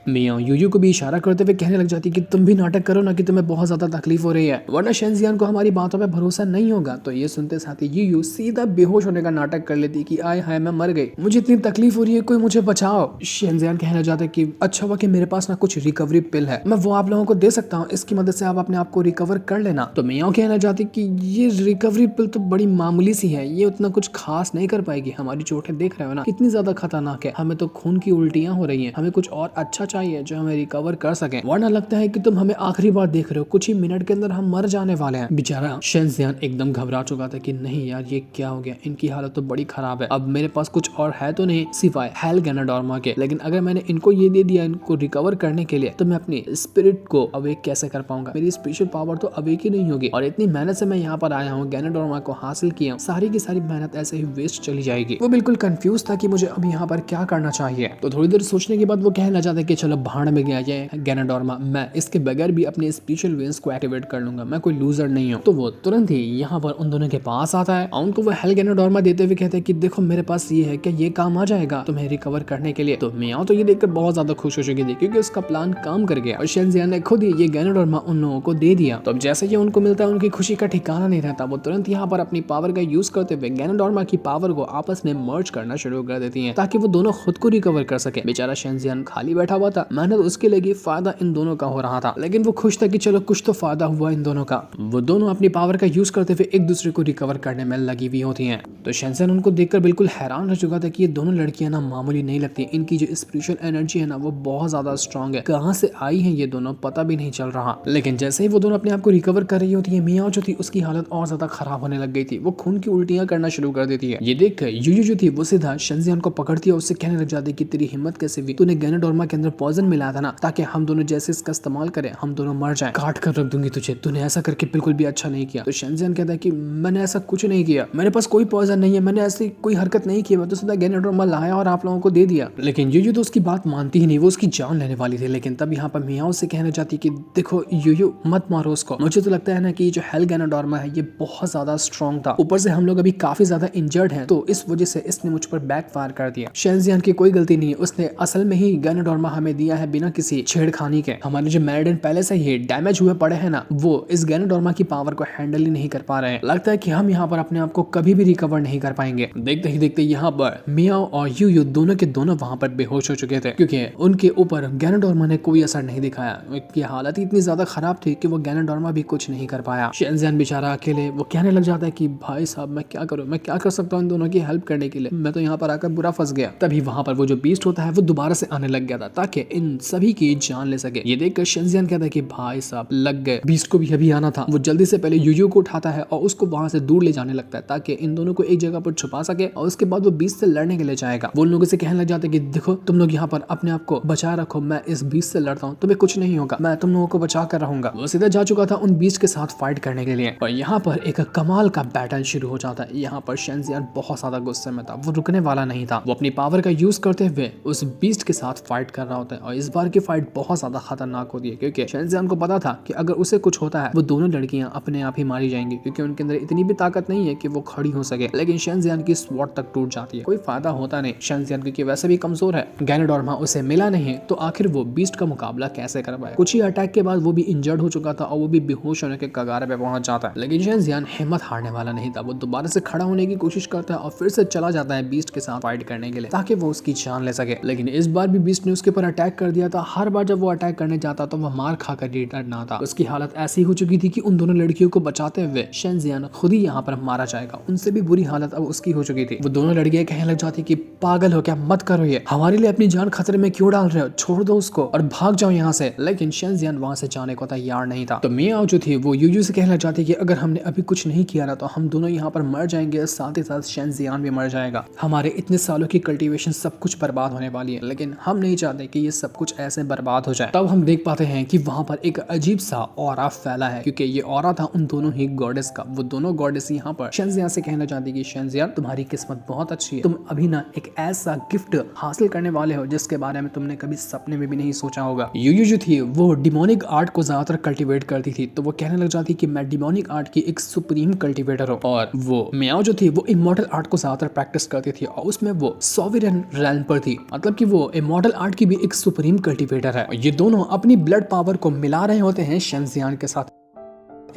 मियाओ यूयू को भी इशारा करते हुए कहने लग जाती कि तुम भी नाटक करो ना कि तुम्हें बहुत ज्यादा तकलीफ हो रही है, वरना शेंजियन को हमारी बातों पे भरोसा नहीं होगा। तो ये सुनते साथ ही यूयू सीधा बेहोश होने का नाटक कर लेती कि आय हाय मैं मर गई, मुझे इतनी तकलीफ हो रही है, कोई मुझे बचाओ। शेंजियन कहने लग जाते कि अच्छा हुआ कि मेरे पास ना कुछ रिकवरी पिल है, मैं वो आप लोगों को दे सकता हूँ, इसकी मदद से आप अपने आप को रिकवर कर लेना। तो मियाओ कहने लग जाती कि ये रिकवरी पिल तो बड़ी मामूली सी है, ये उतना कुछ खास नहीं कर पाएगी, हमारी चोटें देख रहे हो ना कितनी ज्यादा खतरनाक है, हमें तो खून की उल्टियां हो रही है, हमें कुछ और अच्छा चाहिए जो हमें रिकवर कर सके, वरना लगता है कि तुम हमें आखिरी बार देख रहे हो, कुछ ही मिनट के अंदर हम मर जाने वाले हैं। बेचारा शेंजियन एकदम घबरा चुका था कि नहीं यार ये क्या हो गया, इनकी हालत तो बड़ी खराब है, अब मेरे पास कुछ और है तो नहीं सिवाय हेल गैनोडोर्मा के, लेकिन अगर मैंने इनको ये दे दिया इनको रिकवर करने के लिए तो मैं अपनी स्पिरिट को अवेक कैसे कर पाऊंगा, मेरी स्पेशल पावर तो अवेक ही नहीं होगी और इतनी मेहनत से मैं यहाँ पर आया हूँ, गैनोडोर्मा को हासिल किया, सारी की सारी मेहनत ऐसे ही वेस्ट चली जाएगी। वो बिल्कुल कंफ्यूज था कि मुझे अब यहाँ पर क्या करना चाहिए। तो थोड़ी देर सोचने के बाद वो कहना चाहता है कि चलो भाड़ में गया ये गैनोडोर्मा, मैं इसके बगैर भी अपने स्पेशल वेन्स को एक्टिवेट कर लूंगा, मैं कोई लूजर नहीं हूँ। तो वो तुरंत ही यहाँ पर उन दोनों के पास आता है और उनको वो हेल गैनोडोर्मा देते हुए कहते हैं कि देखो मेरे पास ये है, क्या ये काम आ जाएगा तुम्हें रिकवर करने के लिए। तो मियाओ तो ये देखकर बहुत ज्यादा खुश हो चुकी थी क्योंकि उसका प्लान काम कर गया और शेंजियन ने खुद ही ये गैनोडोर्मा उन लोगों को दे दिया। तो अब जैसे ये उनको मिलता है उनकी खुशी का ठिकाना नहीं रहता, वो तुरंत यहाँ पर अपनी पावर का यूज करते हुए गैनोडोर्मा की पावर को आपस में मर्ज करना शुरू कर देती है ताकि वो दोनों खुद को रिकवर कर सके। बेचारा शेंजियन खाली बैठा हुआ था, मेहनत उसके लिए फायदा इन दोनों का हो रहा था, लेकिन वो खुश था कि चलो कुछ तो फायदा हुआ इन दोनों का। वो दोनों अपनी पावर का यूज करते हुए एक दूसरे को रिकवर करने में लगी हुई होती हैं। तो शेंजियन उनको देखकर बिल्कुल हैरान रह चुका था कि ये दोनों लड़कियां ना मामूली नहीं लगती, इनकी जो स्पिरिचुअल एनर्जी है ना वो बहुत ज्यादा स्ट्रांग है, कहाँ से आई है ये दोनों पता भी नहीं चल रहा। लेकिन जैसे ही वो दोनों अपने आप को रिकवर कर रही होती है, मियाओ जो थी उसकी हालत और ज्यादा खराब होने लग गई थी, वो खून की उल्टियां करना शुरू कर देती है। ये देख यूयू जो थी वो सीधा शेंजियन को पकड़ती है और उससे कहने लग जाती है कि तेरी हिम्मत कैसे हुई, तूने गैनोडोर्मा के अंदर पॉइजन मिलाया था ना ताकि हम दोनों जैसे इसका इस्तेमाल करें हम दोनों मर जाएं, काट कर रख दूंगी तुझे, तूने ऐसा करके बिल्कुल भी अच्छा नहीं किया। तो शेंजियन कहता है कि मैंने ऐसा कुछ नहीं किया, मेरे पास कोई पॉइजन नहीं है, मैंने ऐसी कोई हरकत नहीं की, मैं तो सीधा गैनोडोर्मा लाया और आप लोगों को दे दिया। लेकिन यूयू तो उसकी बात मानती ही नहीं, वो उसकी जान लेने वाली थी। लेकिन तब यहाँ पर मियाओ से कहना चाहती कि देखो यूयू मत मारो उसको, मुझे तो लगता है ना कि जो हेल गैनोडोर्मा है ये बहुत ज्यादा स्ट्रॉन्ग था, ऊपर से हम लोग अभी काफी ज्यादा इंजर्ड हैं, तो इस वजह से इसने मुझ पर बैकफायर कर दिया। शेंजियन की कोई गलती नहीं है, उसने असल में ही गैनोडोर्मा हमें दिया है बिना किसी छेड़खानी के। हमारे जो मेरिडियन पैलेस है ये डैमेज हुए पड़े हैं ना, वो इस गैनोडोर्मा की पावर को हैंडल ही नहीं कर पा रहे हैं, लगता है कि हम यहाँ पर अपने आप को कभी भी रिकवर नहीं कर पाएंगे। देखते ही देखते यहाँ पर मियाओ और यूयू दोनों के दोनों वहां पर बेहोश हो चुके थे क्योंकि उनके ऊपर गैनोडोर्मा ने कोई असर नहीं दिखाया, उनकी हालत इतनी ज्यादा खराब थी कि वो गैनोडोर्मा भी कुछ नहीं कर पाया। शेंजियन बेचारा अकेले वो कहने लग जाता है कि भाई साहब मैं क्या करूं, मैं क्या कर सकता हूँ इन दोनों की हेल्प करने के लिए, मैं तो यहाँ पर आकर बुरा फंस गया। तभी वहां पर वो जो बीस्ट होता है वो दोबारा से आने लग गया था ताकि इन सभी की जान ले सके। ये देखकर शेंजियन कहता है कि भाई साहब लग गए, बीस्ट को भी अभी आना था। वो जल्दी से पहले यूयू को उठाता है और उसको वहां से दूर ले जाने लगता है ताकि इन दोनों को एक जगह पर छुपा सके और उसके बाद वो बीस्ट से लड़ने के लिए जाएगा। वो लोगों से कहने लग जाते कि देखो तुम लोग यहाँ पर अपने आप को बचा रखो, मैं इस बीस्ट से लड़ता हूँ, तुम्हें कुछ नहीं होगा, मैं तुम लोगों को बचा कर रहूंगा। वो सीधा जा चुका था उन बीस्ट के साथ फाइट करने के लिए और यहाँ पर एक कमाल का बैटल शुरू हो जाता है। यहाँ पर शेंजियन बहुत ज्यादा गुस्से में था, वो रुकने वाला नहीं था, वो अपनी पावर का यूज करते हुए उस बीस्ट के साथ फाइट कर रहा होता है और इस बार की फाइट बहुत ज्यादा खतरनाक होती है क्योंकि शेंजियन को पता था कि अगर उसे कुछ होता है वो दोनों लड़कियां अपने आप ही मारी जाएंगी क्योंकि उनके अंदर इतनी भी ताकत नहीं है कि वो खड़ी हो सके। लेकिन शेंजियन की स्वॉर्ड तक टूट जाती है, कोई फायदा होता नहीं, शेंजियन क्योंकि वैसे भी कमजोर है, गैनोडोर्मा उसे मिला नहीं तो आखिर वो बीस्ट का मुकाबला कैसे कर पाए। कुछ ही अटैक के बाद वो भी इंजर्ड हो चुका था और वो भी बेहोश होने के कगार पे पहुंच जाता है। लेकिन शेंजियन हिम्मत हारने वाला नहीं था, वो दोबारा से खड़ा होने की कोशिश करता है और फिर से चला जाता है बीस्ट के साथ फाइट करने के लिए ताकि वो उसकी जान ले सके। लेकिन इस बार भी बीस्ट ने उसके ऊपर अटैक कर दिया था। हर बार जब वो अटैक करने जाता तो वह मार खाकर रिटर्न आता। उसकी हालत ऐसी हो चुकी थी कि उन दोनों लड़कियों को बचाते हुए शेंजियान खुद ही यहाँ पर मारा जाएगा। उनसे भी बुरी हालत अब उसकी हो चुकी थी। वो दोनों लड़कियां कहने लग जाती कि पागल हो क्या, मत करो ये, हमारे लिए अपनी जान खतरे में क्यों डाल रहे हो, छोड़ दो उसको और भाग जाओ यहाँ से। लेकिन शेंजियान वहां से जाने को तैयार नहीं था। तो मियाओ जो थी वो यूयू से कहने लग जाती कि अगर हमने अभी कुछ नहीं किया ना तो हम दोनों यहाँ पर मर जाएंगे, साथ ही साथ शेंजियान भी मर जाएगा। हमारे इतने सालों की कल्टीवेशन सब कुछ बर्बाद होने वाली है, लेकिन हम नहीं चाहते कि ये सब कुछ ऐसे बर्बाद हो जाए। तब हम देख पाते हैं कि वहां पर एक अजीब सा ऑरा फैला है, क्योंकि ये ऑरा था उन दोनों ही गॉडेस का। वो दोनों गॉडेस यहाँ पर शेंजियान से कहना चाहती कि शेंजियान तुम्हारी किस्मत बहुत अच्छी है, तुम अभी ना एक ऐसा गिफ्ट हासिल करने वाले हो जिसके बारे में तुमने कभी सपने में भी नहीं सोचा होगा। यूयू जो थी वो डिमोनिक आर्ट को ज्यादातर कल्टीवेट करती थी, तो वो कहने लग जाती कि मैं डिमोनिक आर्ट की एक सुप्रीम कल्टीवेटर हूँ। और वो मियाओ जो थी वो इमॉर्टल आर्ट को ज्यादातर प्रैक्टिस करती थी और उसमें वो सॉवरेन रैल्म पर थी, मतलब कि वो इमॉर्टल आर्ट की भी एक सुप्रीम कल्टीवेटर है। ये दोनों अपनी ब्लड पावर को मिला रहे होते हैं शेंजियान के साथ।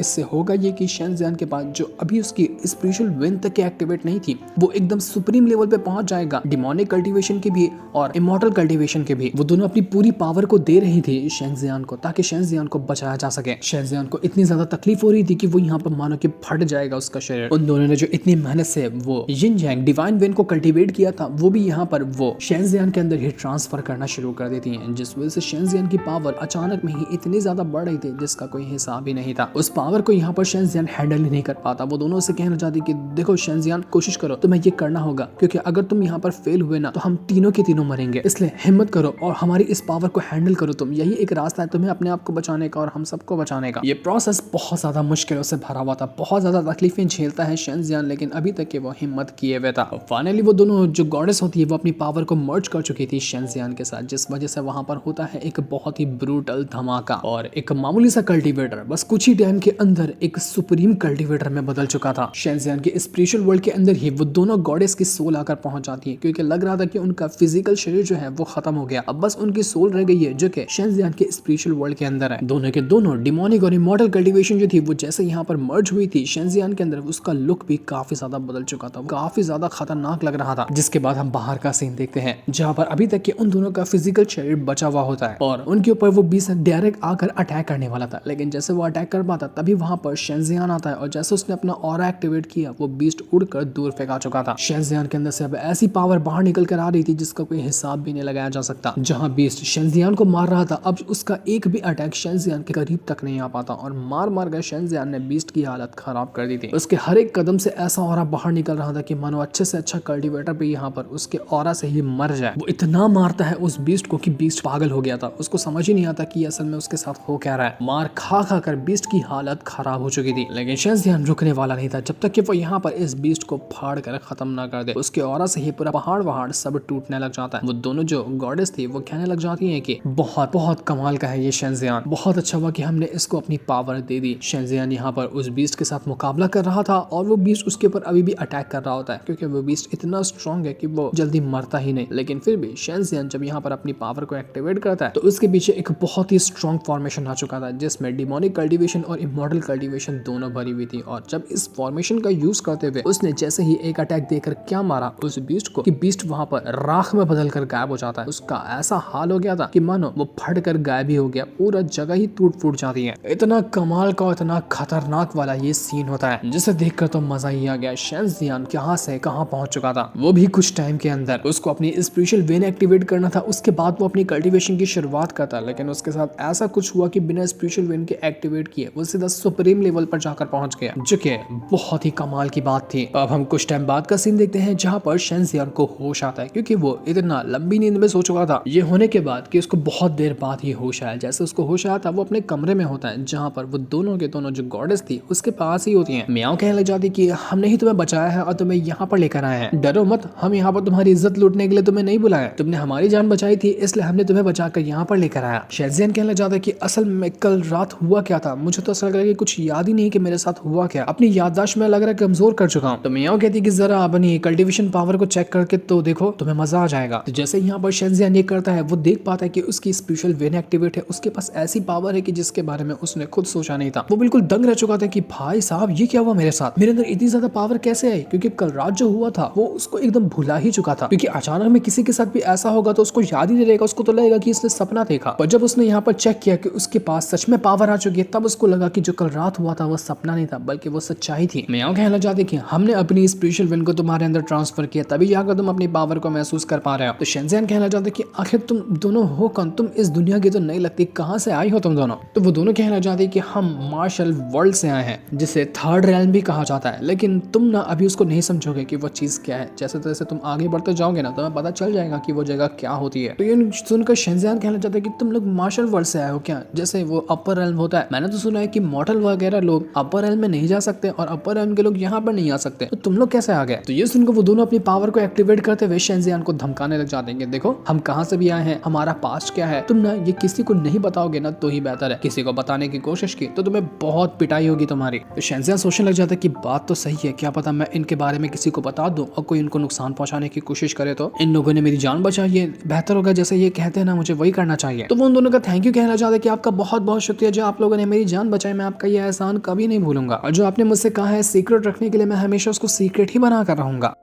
इससे होगा ये कि शेंजियान के पास जो अभी उसकी स्पिरिचुअल विन तक के एक्टिवेट नहीं थी वो एकदम सुप्रीम लेवल पे पहुंच जाएगा, डिमोनिक कल्टीवेशन के भी और इमॉर्टल कल्टीवेशन के भी। वो दोनों अपनी पूरी पावर को दे रही थी शेंजियान को ताकि शेंजियान को बचाया जा सके। शेंजियान को इतनी ज्यादा तकलीफ हो रही थी कि वो यहाँ पर मानो कि फट जाएगा उसका शरीर। उन दोनों ने जो इतनी मेहनत से वो यिन यांग डिवाइन विन को कल्टीवेट किया था वो भी यहाँ पर वो शेंजियान के अंदर ही ट्रांसफर करना शुरू कर देती है, जिस वजह से शेंजियान की पावर अचानक में ही इतनी ज्यादा बढ़ रही थी जिसका कोई हिसाब ही नहीं था। उस पावर को यहाँ पर शेंजियान हैंडल ही नहीं कर पाता। वो दोनों से कहना चाहती कि देखो शेंजियान, कोशिश करो, तुम्हें ये करना होगा, क्योंकि अगर तुम यहाँ पर फेल हुए ना तो हम तीनों के तीनों मरेंगे, इसलिए हिम्मत करो और हमारी इस पावर को हैंडल करो तुम। यही एक रास्ता है तुम्हें अपने आप को बचाने का और हम सबको बचाने का। ये प्रोसेस बहुत ज्यादा मुश्किलों से भरा हुआ था, बहुत ज्यादा तकलीफें झेलता है शेंजियान, लेकिन अभी तक के वो हिम्मत किए हुए था। फाइनली वो दोनों जो गॉडेस होती है वो अपनी पावर को मर्ज कर चुकी थी शेंजियान के साथ, जिस वजह से वहां पर होता है एक बहुत ही ब्रूटल धमाका और एक मामूली सा कल्टीवेटर बस कुछ ही टाइम के अंदर एक सुप्रीम कल्टीवेटर में बदल चुका था। शेंजियान के स्पिरिचुअल वर्ल्ड के अंदर ही वो दोनों गॉडेस की सोल आकर पहुंच जाती है, क्योंकि लग रहा था कि उनका फिजिकल शरीर जो है वो खत्म हो गया, अब बस उनकी सोल रह गई है जो कि शेंजियान के स्पिरिचुअल वर्ल्ड के अंदर है। दोनों के दोनों डिमोनिक और इमॉर्टल कल्टीवेशन जो थी वो जैसे यहाँ पर मर्ज हुई थी शेंजियान के अंदर, उसका लुक भी काफी ज्यादा बदल चुका था, काफी ज्यादा खतरनाक लग रहा था। जिसके बाद हम बाहर का सीन देखते हैं जहाँ पर अभी तक के उन दोनों का फिजिकल शरीर बचा हुआ होता है और उनके ऊपर वो बीस्ट डायरेक्ट आकर अटैक करने वाला था, लेकिन जैसे वो अटैक कर पाता तभी वहां पर शेंजियान आता है और जैसे उसने अपना ऑरा एक्टिवेट किया वो बीस्ट उड़कर दूर फेंका चुका था। शेंजियान के अंदर से अब ऐसी पावर बाहर निकल कर आ रही थी जिसका कोई हिसाब भी नहीं लगाया जा सकता। जहां बीस्ट शेंजियान को मार रहा था अब उसका एक भी अटैक शेंजियान के करीब तक नहीं आ पाता और मार मार कर शेंजियान ने बीस्ट की हालत खराब कर दी थी। उसके हर एक कदम से ऐसा ऑरा बाहर निकल रहा था कि मानो अच्छे से अच्छा कल्टीवेटर भी यहाँ पर उसके ऑरा से ही मर जाए। वो इतना मारता है उस बीस्ट को कि बीस्ट पागल हो गया था, उसको समझ ही नहीं आता कि असल में उसके साथ हो क्या रहा है। मार खा खा कर बीस्ट की हालत खराब हो चुकी थी, लेकिन शेंजियान रुकने वाला नहीं था जब तक कि वो यहाँ पर इस बीस्ट को फाड़ कर खत्म ना कर दे। उसके ऑरा से ही पूरा पहाड़ वहाड़ सब टूटने लग जाता है। वो दोनों जो गॉडेस थी वो कहने लग जाती हैं कि बहुत बहुत कमाल का है ये शेंजियान, बहुत अच्छा हुआ कि हमने इसको अपनी पावर दे दी। शेंजियान यहाँ पर उस बीस्ट के साथ मुकाबला कर रहा था और वो बीस्ट उसके ऊपर अभी भी अटैक कर रहा होता है, क्योंकि वो बीस्ट इतना स्ट्रॉन्ग है कि वो जल्दी मरता ही नहीं। लेकिन फिर भी शेंजियान जब यहाँ पर अपनी पावर को एक्टिवेट करता है तो उसके पीछे एक बहुत ही स्ट्रॉन्ग फॉर्मेशन आ चुका था जिसमें डिमोनिक कल्टीवेशन और इमॉर्टल कल्टीवेशन दोनों भरी हुई थी। और जब इस फॉर्मेशन का यूज करते हुए उसने जैसे ही एक अटैक देकर क्या मारा उस बीस्ट को कि बीस्ट वहां पर राख में बदल कर गायब हो जाता है। उसका ऐसा हाल हो गया था कि मानो वो फट कर गायब ही हो गया, पूरा जगह ही टूट फूट जाती है। इतना कमाल का इतना खतरनाक वाला ये सीन होता है जिसे देखकर तो मजा ही आ गया। शेंजियान कहां से कहां पहुंच चुका था, वो भी कुछ टाइम के अंदर। उसको अपनी स्पिरिचुअल वेन एक्टिवेट करना था, उसके बाद वो अपनी कल्टीवेशन की शुरुआत करता, लेकिन उसके साथ ऐसा कुछ हुआ कि बिना स्पिरिचुअल वेन के एक्टिवेट किए वो सीधा सुप्रीम लेवल पर जाकर पहुंच गया, जो कि बहुत ही कमाल की बात थी। अब हम कुछ टाइम बाद का सीन देखते हैं जहां पर शेंजियान को होश आता है, क्योंकि वो इतना लंबी नींद में सो चुका था ये होने के बाद कि उसको बहुत देर बाद ही होश आया। जैसे उसको होश आया था वो अपने कमरे में होता है जहां पर वो दोनों के दोनों जो गॉडेस थी उसके पास ही होती हैं। मियाओ कहने लग जाती कि हमने ही तुम्हें बचाया है और तुम्हें यहाँ पर लेकर आए हैं, डरो मत, हम यहाँ पर तुम्हारी इज्जत लूटने के लिए तुम्हें नहीं बुलाया, तुमने हमारी जान बचाई थी इसलिए हमने तुम्हें बचाकर यहाँ पर लेकर आया। शेंजियान कहने लग जाता है कि असल में कल रात हुआ क्या था, मुझे तो असल रहा है कि कुछ याद ही नहीं कि मेरे साथ हुआ क्या। अपनी याददाश्त में लग रहा है कमजोर कर चुका हूँ। तो मियाओ कहती है कि जरा अपनी कल्टीवेशन पावर को चेक करके तो देखो, तुम्हें मजा आ जाएगा। तो जैसे यहाँ पर शेंजियान ये करता है, वो देख पाता है कि उसकी स्पेशल वेन एक्टिवेट है, उसके पास ऐसी पावर है कि जिसके बारे में उसने खुद सोचा नहीं था। वो बिल्कुल दंग रह चुका था कि भाई साहब ये क्या हुआ मेरे साथ, मेरे अंदर इतनी ज्यादा पावर कैसे आई, क्योंकि कल रात जो हुआ था वो उसको एकदम भुला ही चुका था। क्योंकि अचानक में किसी के साथ भी ऐसा होगा तो उसको याद ही नहीं रहेगा, उसको तो लगेगा कि इसने सपना देखा। पर जब उसने यहाँ पर चेक किया कि उसके पास सच में पावर आ चुकी है, तब उसको लगा कि जो कल रात हुआ था वो सपना नहीं था बल्कि वो सच्चाई थी। मियाओ कहना चाहते कि हमने अपनी स्पेशल विन को तुम्हारे अंदर ट्रांसफर किया, तभी जाकर तुम अपनी पावर को महसूस कर पा रहे हो। तो शेंजियान कहना चाहते कि आखिर तुम दोनों हो कौन, तुम इस दुनिया की तो नहीं लगती, कहाँ से आई हो तुम दोनों। तो वो दोनों कहना चाहते कि हम मार्शल वर्ल्ड से आए हैं, जिसे थर्ड रेल्म भी कहा जाता है, लेकिन तुम ना अभी उसको नहीं समझोगे कि वो चीज क्या है। जैसे जैसे तुम आगे बढ़ते जाओगे ना, तुम्हें पता चल जाएगा कि वो जगह क्या होती है। तो ये सुनकर शेंजियान कहना चाहता है कि तुम लोग मार्शल वर्ल्ड से आए हो क्या, जैसे वो अपर रेल्म होता है। मैंने तो सुना है कि मॉर्टल वगैरह लोग अपर रेल्म में नहीं जा सकते और अपर रेल्म के लोग यहाँ पर नहीं आ सकते, तो तुम लोग कैसे आ गए। तो ये सुनकर वो दोनों अपनी पावर को एक्टिवेट करते हुए शेंजियान को धमकाने लग जाते हैं। देखो हम कहाँ से भी आए हैं, हमारा पास्ट क्या है, तुम ना ये किसी को नहीं बताओगे ना तो ही बेहतर है। किसी को बताने की कोशिश की तो तुम्हें बहुत पिटाई होगी तुम्हारी। तो शेंजियान सोचने लग जाता है कि बात तो सही है, क्या पता मैं इनके बारे में किसी को बता दूं और कोई इनको नुकसान पहुंचाने की कोशिश करे तो इन लोगों ने मेरी जान बचाई, ये बेहतर होगा जैसे ये कहते हैं ना, मुझे वही करना चाहिए। तो वो उन दोनों का थैंक यू कहना चाहते हैं कि आपका बहुत बहुत शुक्रिया, जो आप लोगों ने मेरी जान बचाई, मैं आपका ये एहसान कभी नहीं भूलूंगा, और जो आपने मुझसे कहा है सीक्रेट रखने के लिए, मैं हमेशा उसको सीक्रेट ही बना कर रहूंगा।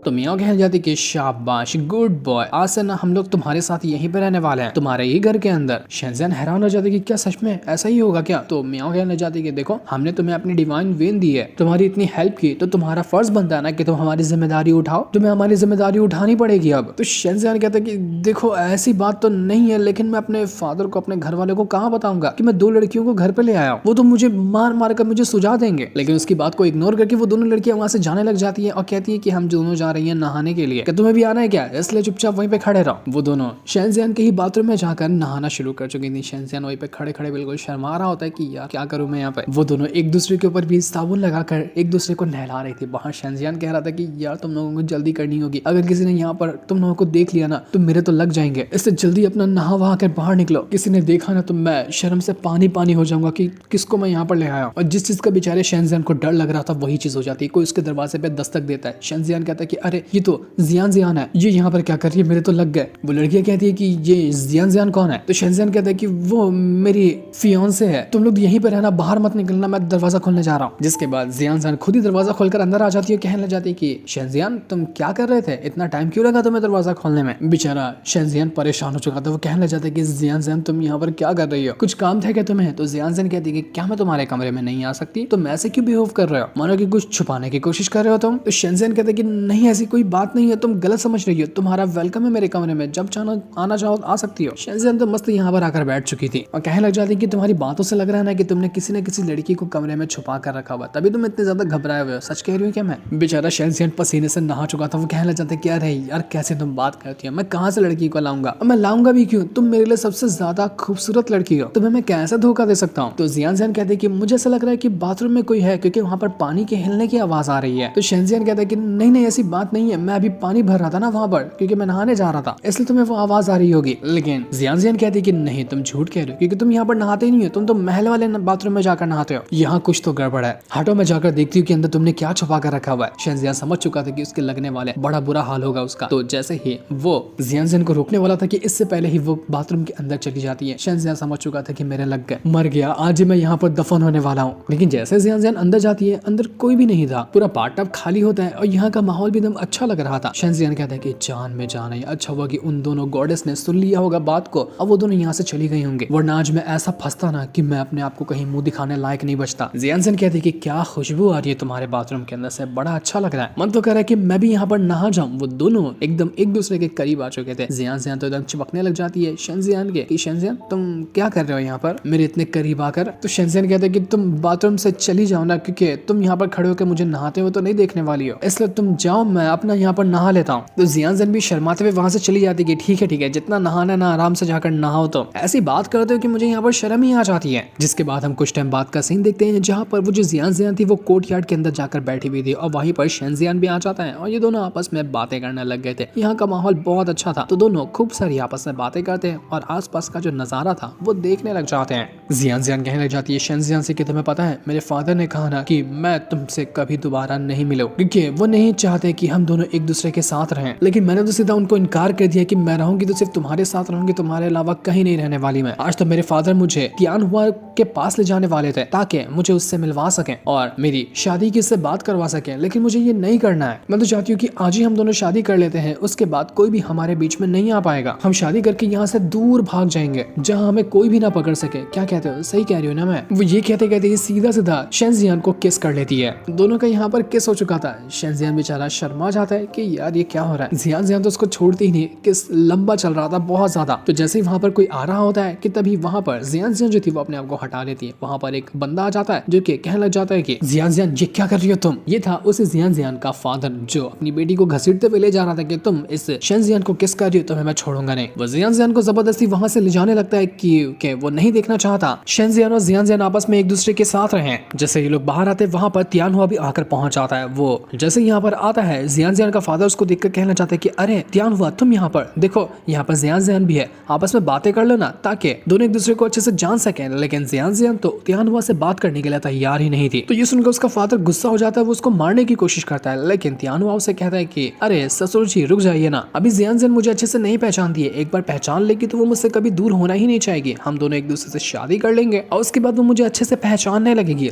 तो मियाओ कह जाती कि शाबाश, गुड बॉय, आज से ना हम लोग तुम्हारे साथ यहीं पे रहने वाले हैं, तुम्हारे ही घर के अंदर। शेंजियान हैरान हो जाती कि क्या सच में ऐसा ही होगा क्या। तो मियाओ कहने जाती कि देखो हमने तुम्हें अपनी डिवाइन वेन दी है, तुम्हारी इतनी हेल्प की, तो तुम्हारा फर्ज बनता है ना कि तुम हमारी जिम्मेदारी उठाओ, तुम्हें हमारी जिम्मेदारी उठानी पड़ेगी अब। तो शेंजियान कहता है कि देखो ऐसी बात तो नहीं है, लेकिन मैं अपने फादर को, अपने घर वाले को कहाँ बताऊंगा कि मैं 2 लड़कियों को घर पे ले आया, वो तो मुझे मार मार कर मुझे सुझा देंगे। लेकिन उसकी बात को इग्नोर करके वो दोनों लड़कियां वहां से जाने लग जाती है और कहती है कि हम दोनों जा रही है नहाने के लिए, क्या तुम्हें भी आना है क्या, इसलिए चुपचाप वहीं पे खड़े रहो। वो दोनों शेंजियान के ही बाथरूम में जाकर नहाना शुरू कर चुकी थी। शेंजियान वहीं पे खड़े खड़े बिल्कुल शर्मा रहा होता है कि यार क्या करूं मैं यहाँ पे। वो दोनों एक दूसरे के ऊपर भी साबुन लगाकर एक दूसरे को नहला रही थी। वहां शेंजियान कह रहा था कि यार तुम लोगों को जल्दी करनी होगी, अगर किसी ने यहाँ पर तुम लोगों को देख लिया ना तो मेरे तो लग जाएंगे, इससे जल्दी अपना नहा वहा कर बाहर निकलो, किसी ने देखा ना तो मैं शर्म से पानी पानी हो जाऊंगा कि किसको मैं यहाँ पर ले आया। और जिस चीज का बेचारे शेंजियान को डर लग रहा था वही चीज हो जाती है। कोई उसके दरवाजे पे दस्तक देता है। शेंजियान कहता है कि अरे ये तो जियान है, ये यहाँ पर क्या कर रही है, मेरे तो लग गए। वो लड़कियां कहती है कि ये जियान कौन है। तो शेंजियान कहता है कि वो मेरी फियांसे है, तुम लोग यहीं पे रहना, बाहर मत निकलना, मैं दरवाजा खोलने जा रहा हूँ। जिसके बाद जियान खुद ही दरवाजा खोलकर अंदर आ जाती है, कहने लग जाती है कि शेंजियान तुम क्या कर रहे थे, इतना टाइम क्यों लगा तुम्हें दरवाजा खोलने में। बेचारा शेंजियान परेशान हो चुका था। वो कहने लग जाता है कि जियान तुम यहाँ पर क्या कर रही हो, कुछ काम था क्या तुम्हें। तो जियान कहती है कि क्या मैं तुम्हारे कमरे में नहीं आ सकती, तुम ऐसे क्यों बिहेव कर रहे हो, मानो कि कुछ छुपाने की कोशिश कर रहे हो तुम। तो शेंजियान कहते कि नहीं ऐसी कोई बात नहीं है, तुम गलत समझ रही हो, तुम्हारा वेलकम है मेरे कमरे में, जब चाहो आना चाहो आ सकती हो। शेंजियान तो मस्त यहाँ पर आकर बैठ चुकी थी और कहने लग जाती कि तुम्हारी बातों से लग रहा है ना कि तुमने किसी न किसी लड़की को कमरे में छुपा कर रखा हुआ, तभी तुम इतने ज्यादा घबराए हुए हो, सच कह रही हो क्या मैं। बेचारा शेंजियान पसीने से नहा चुका था। वो कहने लग जाते क्या रहे यार कैसे तुम बात करती हो, मैं कहाँ से लड़की को लाऊंगा, और मैं लाऊंगा भी क्यों, तुम मेरे लिए सबसे ज्यादा खूबसूरत लड़की हो, तुम्हें मैं कैसे धोखा दे सकता हूँ। तो जियान कहते कि मुझे ऐसा लग रहा है कि बाथरूम में कोई है, क्योंकि वहाँ पर पानी के हिलने की आवाज आ रही है। तो शेंजियान कहता है कि नहीं ऐसी बात नहीं है, मैं अभी पानी भर रहा था ना वहाँ पर, क्योंकि मैं नहाने जा रहा था, इसलिए तुम्हें वो आवाज आ रही होगी। लेकिन जियान कहती कि नहीं तुम झूठ कह रहे हो, क्योंकि तुम यहाँ पर नहाते ही नहीं हो, तुम तो महल वाले बाथरूम में जाकर नहाते हो, यहाँ कुछ तो गड़बड़ है, हटो मैं जाकर देखती हूँ कि अंदर तुमने क्या छुपा कर रखा हुआ है। शेंजियान समझ चुका था कि उसके लगने वाले बड़ा बुरा हाल होगा उसका। तो जैसे ही वो जियान को रोकने वाला था कि इससे पहले ही वो बाथरूम के अंदर चली जाती है। शेंजियान समझ चुका था कि मेरे लग गए, मर गया, आज मैं यहाँ पर दफन होने वाला हूँ। लेकिन जैसे जियान अंदर जाती है, अंदर कोई भी नहीं था, पूरा बाथटब खाली होता है और यहाँ का माहौल भी एकदम अच्छा लग रहा था। शेंजियान कहता है कि जान में जान है, अच्छा हुआ कि उन दोनों गॉडेस ने सुन लिया होगा बात को, अब वो दोनों यहाँ से चली गई होंगे, वरना आज मैं ऐसा फंसता ना कि मैं अपने आप को कहीं मुंह दिखाने लायक नहीं बचता। जियान कहती कि क्या खुशबू आ रही है तुम्हारे बाथरूम के अंदर से, बड़ा अच्छा लग रहा है, मन तो कह रहा है कि मैं भी यहाँ पर नहा जाऊं। वो दोनों एकदम एक दूसरे के करीब आ चुके थे। जियान तो एकदम चिपकने लग जाती है शेंजियान के कि शेंजियान तुम क्या कर रहे हो यहाँ पर मेरे इतने करीब आकर। तो शेंजियान कहते हैं कि तुम बाथरूम से चली जाओ ना, क्योंकि तुम यहाँ पर खड़े होकर मुझे नहाते हुए तो नहीं देखने वाली हो, इसलिए तुम जाओ, मैं अपना यहाँ पर नहा लेता हूँ। तो जियान जैन भी शर्माते हुए वहां से चली जाती है कि ठीक है जितना नहाना ना आराम से जाकर नहाओ। तो ऐसी बात करते हो कि मुझे यहाँ पर शर्म ही आ जाती है। जिसके बाद हम कुछ टाइम बाद का सीन देखते हैं जहाँ पर वो जो जियान जियान थी वो कोर्टयार्ड के अंदर जाकर बैठी हुई थी और वहीं पर शेंजियान भी आ जाता है और ये दोनों आपस में बातें करने लग गए थे। यहाँ का माहौल बहुत अच्छा था तो दोनों खूब सारी आपस में बातें करते हैं और आसपास का जो नजारा था वो देखने लग जाते हैं। जियान जियान कहने लग जाती है शेंजियान से कि तुम्हें पता है मेरे फादर ने कहा ना कि मैं तुमसे कभी दोबारा नहीं मिलूं क्योंकि वो नहीं चाहते कि हम दोनों एक दूसरे के साथ रहें। लेकिन मैंने तो सीधा उनको इनकार कर दिया कि मैं रहूंगी तो सिर्फ तुम्हारे साथ रहूंगी, तुम्हारे अलावा कहीं नहीं रहने वाली मैं। आज तो मेरे फादर मुझे तियानहुआ के पास ले जाने वाले थे ताकि मुझे उससे मिलवा सकें और मेरी शादी की उससे बात करवा सकें, लेकिन मुझे ये नहीं करना है। मैं तो चाहती हूँ कि आज ही हम दोनों शादी कर लेते हैं, उसके बाद कोई भी हमारे बीच में नहीं आ पाएगा। हम शादी करके यहाँ से दूर भाग जाएंगे जहाँ हमें कोई भी ना पकड़ सके। क्या कहते हो? सही कह रही हो ना मैं? वो ये कहते कहते सीधा सीधा शेंजियान को किस कर लेती है। दोनों का यहाँ पर किस हो चुका था। शेंजियान बेचारा शर्मा जाता है कि यार ये क्या हो रहा है। जियान जियान तो उसको छोड़ती ही नहीं, किस लंबा चल रहा था बहुत ज्यादा। तो जैसे ही वहां पर कोई आ रहा होता है कि तभी वहां पर जियान जियान जो थी वो अपने आप को हटा लेती है। वहां पर एक बंदा आ जाता है जो कि कहने लग जाता है कि जियान जियान ये क्या कर रही हो तुम। ये था उस जियान जियान का फादर जो अपनी बेटी को घसीटते हुए ले जा रहा था कि तुम इस शेंजियान को किस कर रही हो, तुम्हें मैं छोड़ूंगा नहीं। वो जियान जियान को जबरदस्ती वहां से ले जाने लगता है कि वो नहीं देखना चाहता शेंजियान और जियान जियान आपस में एक दूसरे के साथ रहे। जैसे ये लोग बाहर आते वहां पर तियानहुआ भी आकर पहुंच जाता है। वो जैसे यहाँ पर आता है जियान जियान का फादर उसको देखकर कहना चाहता है कि अरे तियानहुआ तुम यहाँ पर देखो, यहाँ पर जियान जियान भी है, आपस में बातें कर लो ना ताकि दोनों एक दूसरे को अच्छे से जान सकें। लेकिन जियान जियान तो तियानहुआ से बात करने के लिए तैयार ही नहीं थी। तो ये सुनकर उसका फादर गुस्सा हो जाता है, वो उसको मारने की कोशिश करता है। लेकिन तियानहुआ उसे कहता है कि अरे ससुर जी रुक जाइए ना, अभी जियान जियान मुझे अच्छे से नहीं पहचानती है, एक बार पहचान लेगी तो वो मुझसे कभी दूर होना ही नहीं चाहेगी। हम दोनों एक दूसरे से शादी कर लेंगे और उसके बाद वो मुझे अच्छे से पहचानने लगेगी।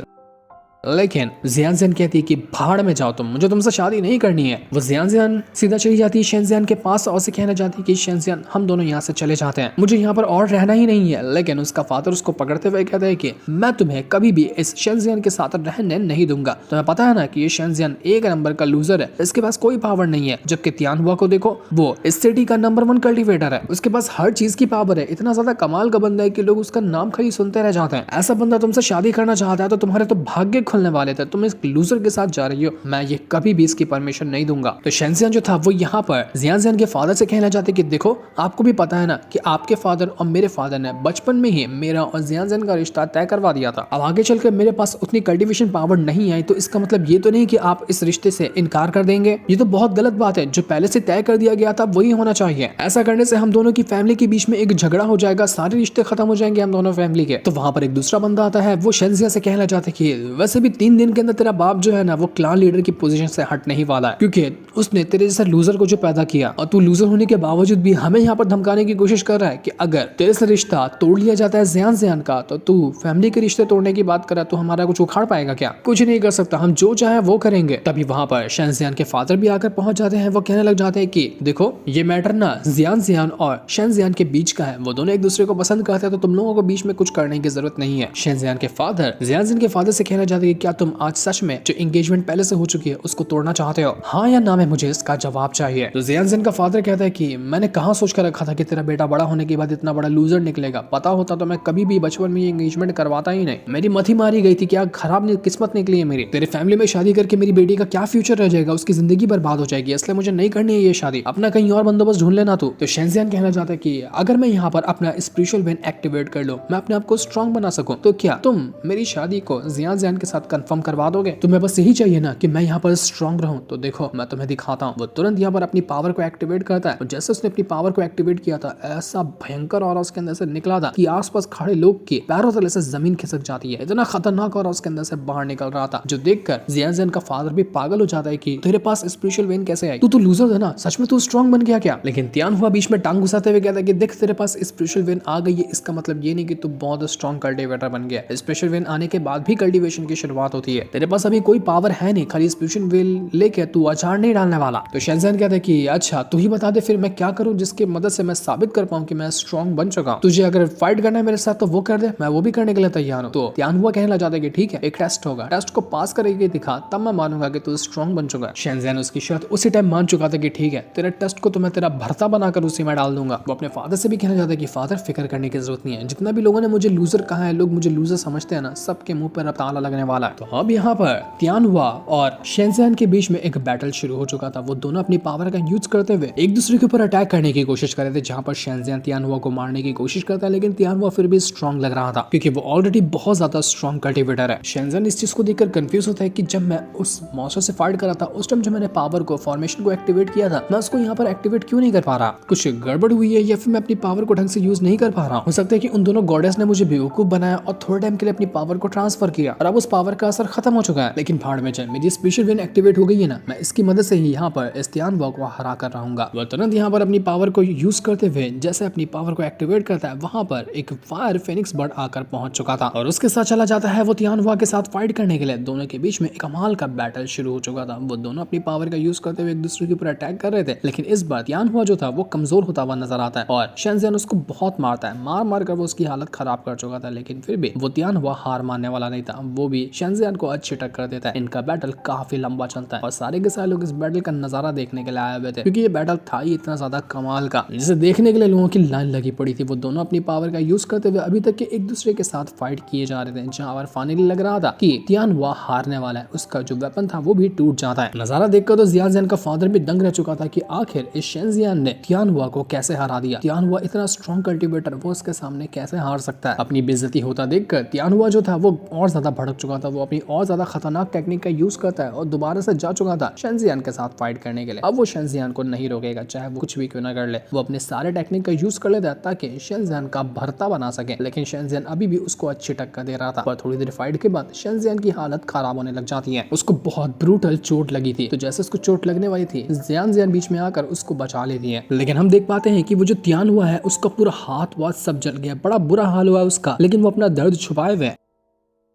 लेकिन जियान जियान कहती है कि भाड़ में जाओ तुम, मुझे तुमसे शादी नहीं करनी है। वो जियान जियान सीधा चली जाती है शेंजियान के पास और उसे कहना चाहती है कि शेंजियान हम दोनों यहाँ से चले जाते हैं, मुझे यहाँ पर और रहना ही नहीं है। लेकिन उसका फादर उसको पकड़ते हुए कहता है कि मैं तुम्हें कभी भी इस शेंजियान के साथ रहने नहीं दूंगा। तुम्हें पता है ना कि ये शेंजियान एक नंबर का लूजर है, इसके पास कोई पावर नहीं है। जबकि तियानहुआ को देखो, वो इस सिटी का नंबर 1 कल्टिवेटर है, उसके पास हर चीज की पावर है, इतना ज्यादा कमाल का बंदा है कि लोग उसका नाम खाली सुनते रह जाते हैं। ऐसा बंदा तुमसे शादी करना चाहता है तो तुम्हारे तो भाग्य खुलने वाले थे, तुम इस लूजर के साथ जा रही हो, मैं ये कभी भी इसकी परमिशन नहीं दूंगा। तो शेंजियान जो था वो यहाँ पर जियान जियान के फादर से कहना चाहते कि देखो आपको भी पता है ना कि आपके फादर और मेरे फादर ने बचपन में ही मेरा और जियान जियान का रिश्ता तय करवा दिया था। अब आगे चलकर मेरे पास उतनी कल्टीवेशन पावर नहीं आई तो इसका मतलब ये तो नहीं कि आप इस रिश्ते से इनकार कर देंगे। ये तो बहुत गलत बात है, जो पहले से तय कर दिया गया था वही होना चाहिए। ऐसा करने से हम दोनों की फैमिली के बीच में एक झगड़ा हो जाएगा, सारे रिश्ते खत्म हो जाएंगे हम दोनों फैमिली के। तो वहां पर एक दूसरा बंदा आता है, वो शेंजियान से कहना चाहते कि वैसे भी 3 दिन के अंदर तेरा बाप जो है ना वो क्लान लीडर की पोजीशन से हट नहीं वाला है, क्योंकि उसने तेरे जैसा लूजर को जो पैदा किया और तू लूजर होने के बावजूद भी हमें यहाँ पर धमकाने की कोशिश कर रहा है कि अगर तेरे से रिश्ता तोड़ लिया जाता है जियान जियान का तो तू फैमिली के रिश्ते तोड़ने की बात कर रहा है, तो हमारा कुछ उखाड़ पाएगा क्या? कुछ नहीं कर सकता, हम जो चाहे वो करेंगे। तभी वहां पर शेंजियान के फादर भी आकर पहुंच जाते हैं। वो कहने लग जाते हैं कि देखो ये मैटर ना जियान जियान और शेंजियान के बीच का है, वो दोनों एक दूसरे को पसंद करते हैं, तो तुम लोगों को बीच में कुछ करने की जरूरत नहीं है। शेंजियान के फादर जियान जियान के फादर से कहना चाहते हैं कि क्या तुम आज सच में जो एंगेजमेंट पहले से हो चुकी है उसको तोड़ना चाहते हो, हाँ या ना में मुझे इसका जवाब चाहिए। तो जियान जियान का फादर कहता है कि मैंने कहाँ सोच कर रखा था कि तेरा बेटा बड़ा होने के बाद इतना बड़ा लूजर निकलेगा, पता होता तो मैं कभी भी बचपन में एंगेजमेंट करवाता ही नहीं। मेरी मथी मारी गई थी, क्या खराब किस्मत निकली है मेरी। तेरे फैमिली में शादी करके मेरी बेटी का क्या फ्यूचर रह जाएगा, उसकी जिंदगी बर्बाद हो जाएगी, इसलिए मुझे नहीं करनी है ये शादी, अपना कहीं और बंदोबस्त ढूंढ लेना तू। तो शेंजियान कहना चाहता है कि अगर मैं यहाँ पर अपना स्पिरिचुअल वेन एक्टिवेट कर लूं, मैं अपने आप को स्ट्रॉन्ग बना सकूं, तो क्या तुम मेरी शादी को जियान जियान के साथ कंफर्म करवा दोगे? तुम्हें बस यही चाहिए ना कि मैं यहाँ पर स्ट्रॉन्ग रहूं, तो देखो मैं तुम्हें दिखाता हूँ। वो तुरंत यहाँ पर अपनी पावर को एक्टिवेट करता है और जैसे उसने अपनी पावर को एक्टिवेट किया था ऐसा भयंकर ऑरा उसके अंदर से निकला था कि आसपास खड़े लोग के पैरों तले से जमीन खिसक जाती है। इतना खतरनाक ऑरा उसके अंदर से बाहर निकल रहा था, जो देखकर जियान जियान का फादर भी पागल हो जाता है कि तेरे पास स्पिरिचुअल वेन कैसे आई, तू तो लूजर है ना, सच में तू स्ट्रॉन्ग बन गया क्या? लेकिन तियानहुआ बीच में टांग घुसाते हुए कहता है कि देख तेरे पास स्पिरिचुअल वेन आ गई है, इसका मतलब ये नहीं कि तू बहुत स्ट्रॉन्ग कल्टिवेटर बन गया। स्पिरिचुअल वेन आने के बाद भी कल्टिवेशन की शुरुआत होती है, तेरे पास अभी कोई पावर है नहीं, खाली स्पिरिचुअल वेन लेके तू अचार नहीं डालने वाला। तो शेंजियान कहता है कि अच्छा तू ही बता दे फिर मैं क्या करूं जिसकी मदद से मैं साबित कर पाऊं कि मैं स्ट्रॉन्ग बन चुका हूं। तुझे अगर फाइट करना है मेरे साथ तो वो कर दे, मैं वो भी करने के लिए तैयार हूं। तो तियानहुआ कहने लग जाता है कि ठीक है एक टेस्ट होगा, टेस्ट को पास करके दिखा तब मैं मानूंगा कि तू स्ट्रॉन्ग बन चुका है। शेंजियान उसकी शर्त उसी टाइम मान चुका था कि ठीक है तेरे टेस्ट को तो मैं तेरा भरता बनाकर उसी में डाल दूंगा। वो अपने फादर से भी कहना चाहता है कि फादर फिक्र करने की जरूरत नहीं है, जितना भी लोगों ने मुझे लूजर कहा है, लोग मुझे लूजर समझते हैं ना, सबके मुंह पर अब ताला लगने वाला वाला है। तो अब यहाँ पर तियानहुआ और शेंजियान के बीच में एक बैटल शुरू हो चुका था। वो दोनों अपनी पावर का यूज करते हुए एक दूसरे के ऊपर अटैक करने की कोशिश कर रहे थे, जहाँ पर शेंजियान तियानहुआ को मारने की कोशिश करता है, लेकिन तियानहुआ फिर भी स्ट्रॉन्ग लग रहा था क्योंकि वो ऑलरेडी बहुत ज्यादा स्ट्रॉन्ग कल्टिवेटर है। शेंजियान इस चीज को देखकर कंफ्यूज होता है कि जब मैं उस मॉन्स्टर से फाइट कर रहा था उस टाइम जो मैंने पावर को फॉर्मेशन को एक्टिवेट किया था, मैं उसको यहाँ पर एक्टिवेट क्यों नहीं कर पा रहा? कुछ गड़बड़ हुई है या फिर मैं अपनी पावर को ढंग से यूज नहीं कर पा रहा? हो सकता है कि उन दोनों गॉडेस ने मुझे बेवकूफ बनाया और थोड़े टाइम के लिए अपनी पावर को ट्रांसफर किया और अब उस पावर का असर खत्म हो चुका है। लेकिन भाड़ में चल, मेरी स्पेशल विन एक्टिवेट हो गई है ना, मैं इसकी मदद से ही यहाँ पर इस तियानहुआ को हरा कर रहूंगा। वह तुरंत यहाँ पर अपनी पावर को यूज करते हुए जैसे अपनी पावर को एक्टिवेट करता है, वहां पर एक फायर फेनिक्स बर्ड आकर पहुंच चुका था और उसके साथ चला जाता है वो तियानहुआ के साथ फाइट करने के लिए। दोनों के बीच में एक कमाल का बैटल शुरू हो चुका था। वो दोनों अपनी पावर का यूज करते हुए एक दूसरे के ऊपर अटैक कर रहे थे, लेकिन इस बार तियानहुआ जो था वो कमजोर होता हुआ नजर आता है और शेंजियान उसको बहुत मारता है। मार मार कर वो उसकी हालत खराब कर चुका था, लेकिन फिर भी वो तियानहुआ हार मानने वाला नहीं था। वो भी शेंजियान को अच्छी टक्कर देता है। इनका बैटल काफी लंबा चलता है और सारे के सारे लोग इस बैटल का नजारा देखने के लिए आए हुए थे क्योंकि ये बैटल था ही इतना ज्यादा कमाल का, जिसे देखने के लिए लोगों की लाइन लगी पड़ी थी। वो दोनों अपनी पावर का यूज करते हुए अभी तक के एक दूसरे के साथ फाइट किए जा रहे थे, जहां पर फाइनली लग रहा था कि तियानहुआ हारने वाला है। उसका जो वेपन था वो भी टूट जाता है। नजारा देखकर तो जियान का फादर भी दंग रह चुका था कि आखिर इस शेंजियान ने तियानहुआ को कैसे हरा दिया। तियानहुआ इतना स्ट्रॉन्ग कल्टिवेटर, वो उसके सामने कैसे हार सकता है? अपनी बेइज्जती होता देखकर तियानहुआ जो था वो और ज्यादा भड़क चुका था। वो अपनी और ज्यादा खतरनाक टेक्निक का यूज करता है और दोबारा से जा चुका था शेंजियान के साथ फाइट करने के लिए। अब वो शेंजियान को नहीं रोकेगा, चाहे वो कुछ भी क्यों ना कर ले। वो अपने सारे टेक्निक का यूज कर लेता है ताकि शेंजियान का भरता बना सके, लेकिन शेंजियान अभी भी उसको अच्छी टक्कर दे रहा था। पर थोड़ी देर फाइट के बाद शेंजियान की हालत खराब होने लग जाती है। उसको बहुत ब्रूटल चोट लगी थी, तो जैसे उसको चोट लगने वाली थी जियान बीच में आकर उसको बचा लेती है। लेकिन हम देख पाते हैं कि वो जो तियानहुआ है उसका पूरा हाथ वाथ सब जल गया, बड़ा बुरा हाल हुआ उसका, लेकिन वो अपना दर्द छुपाए हुए।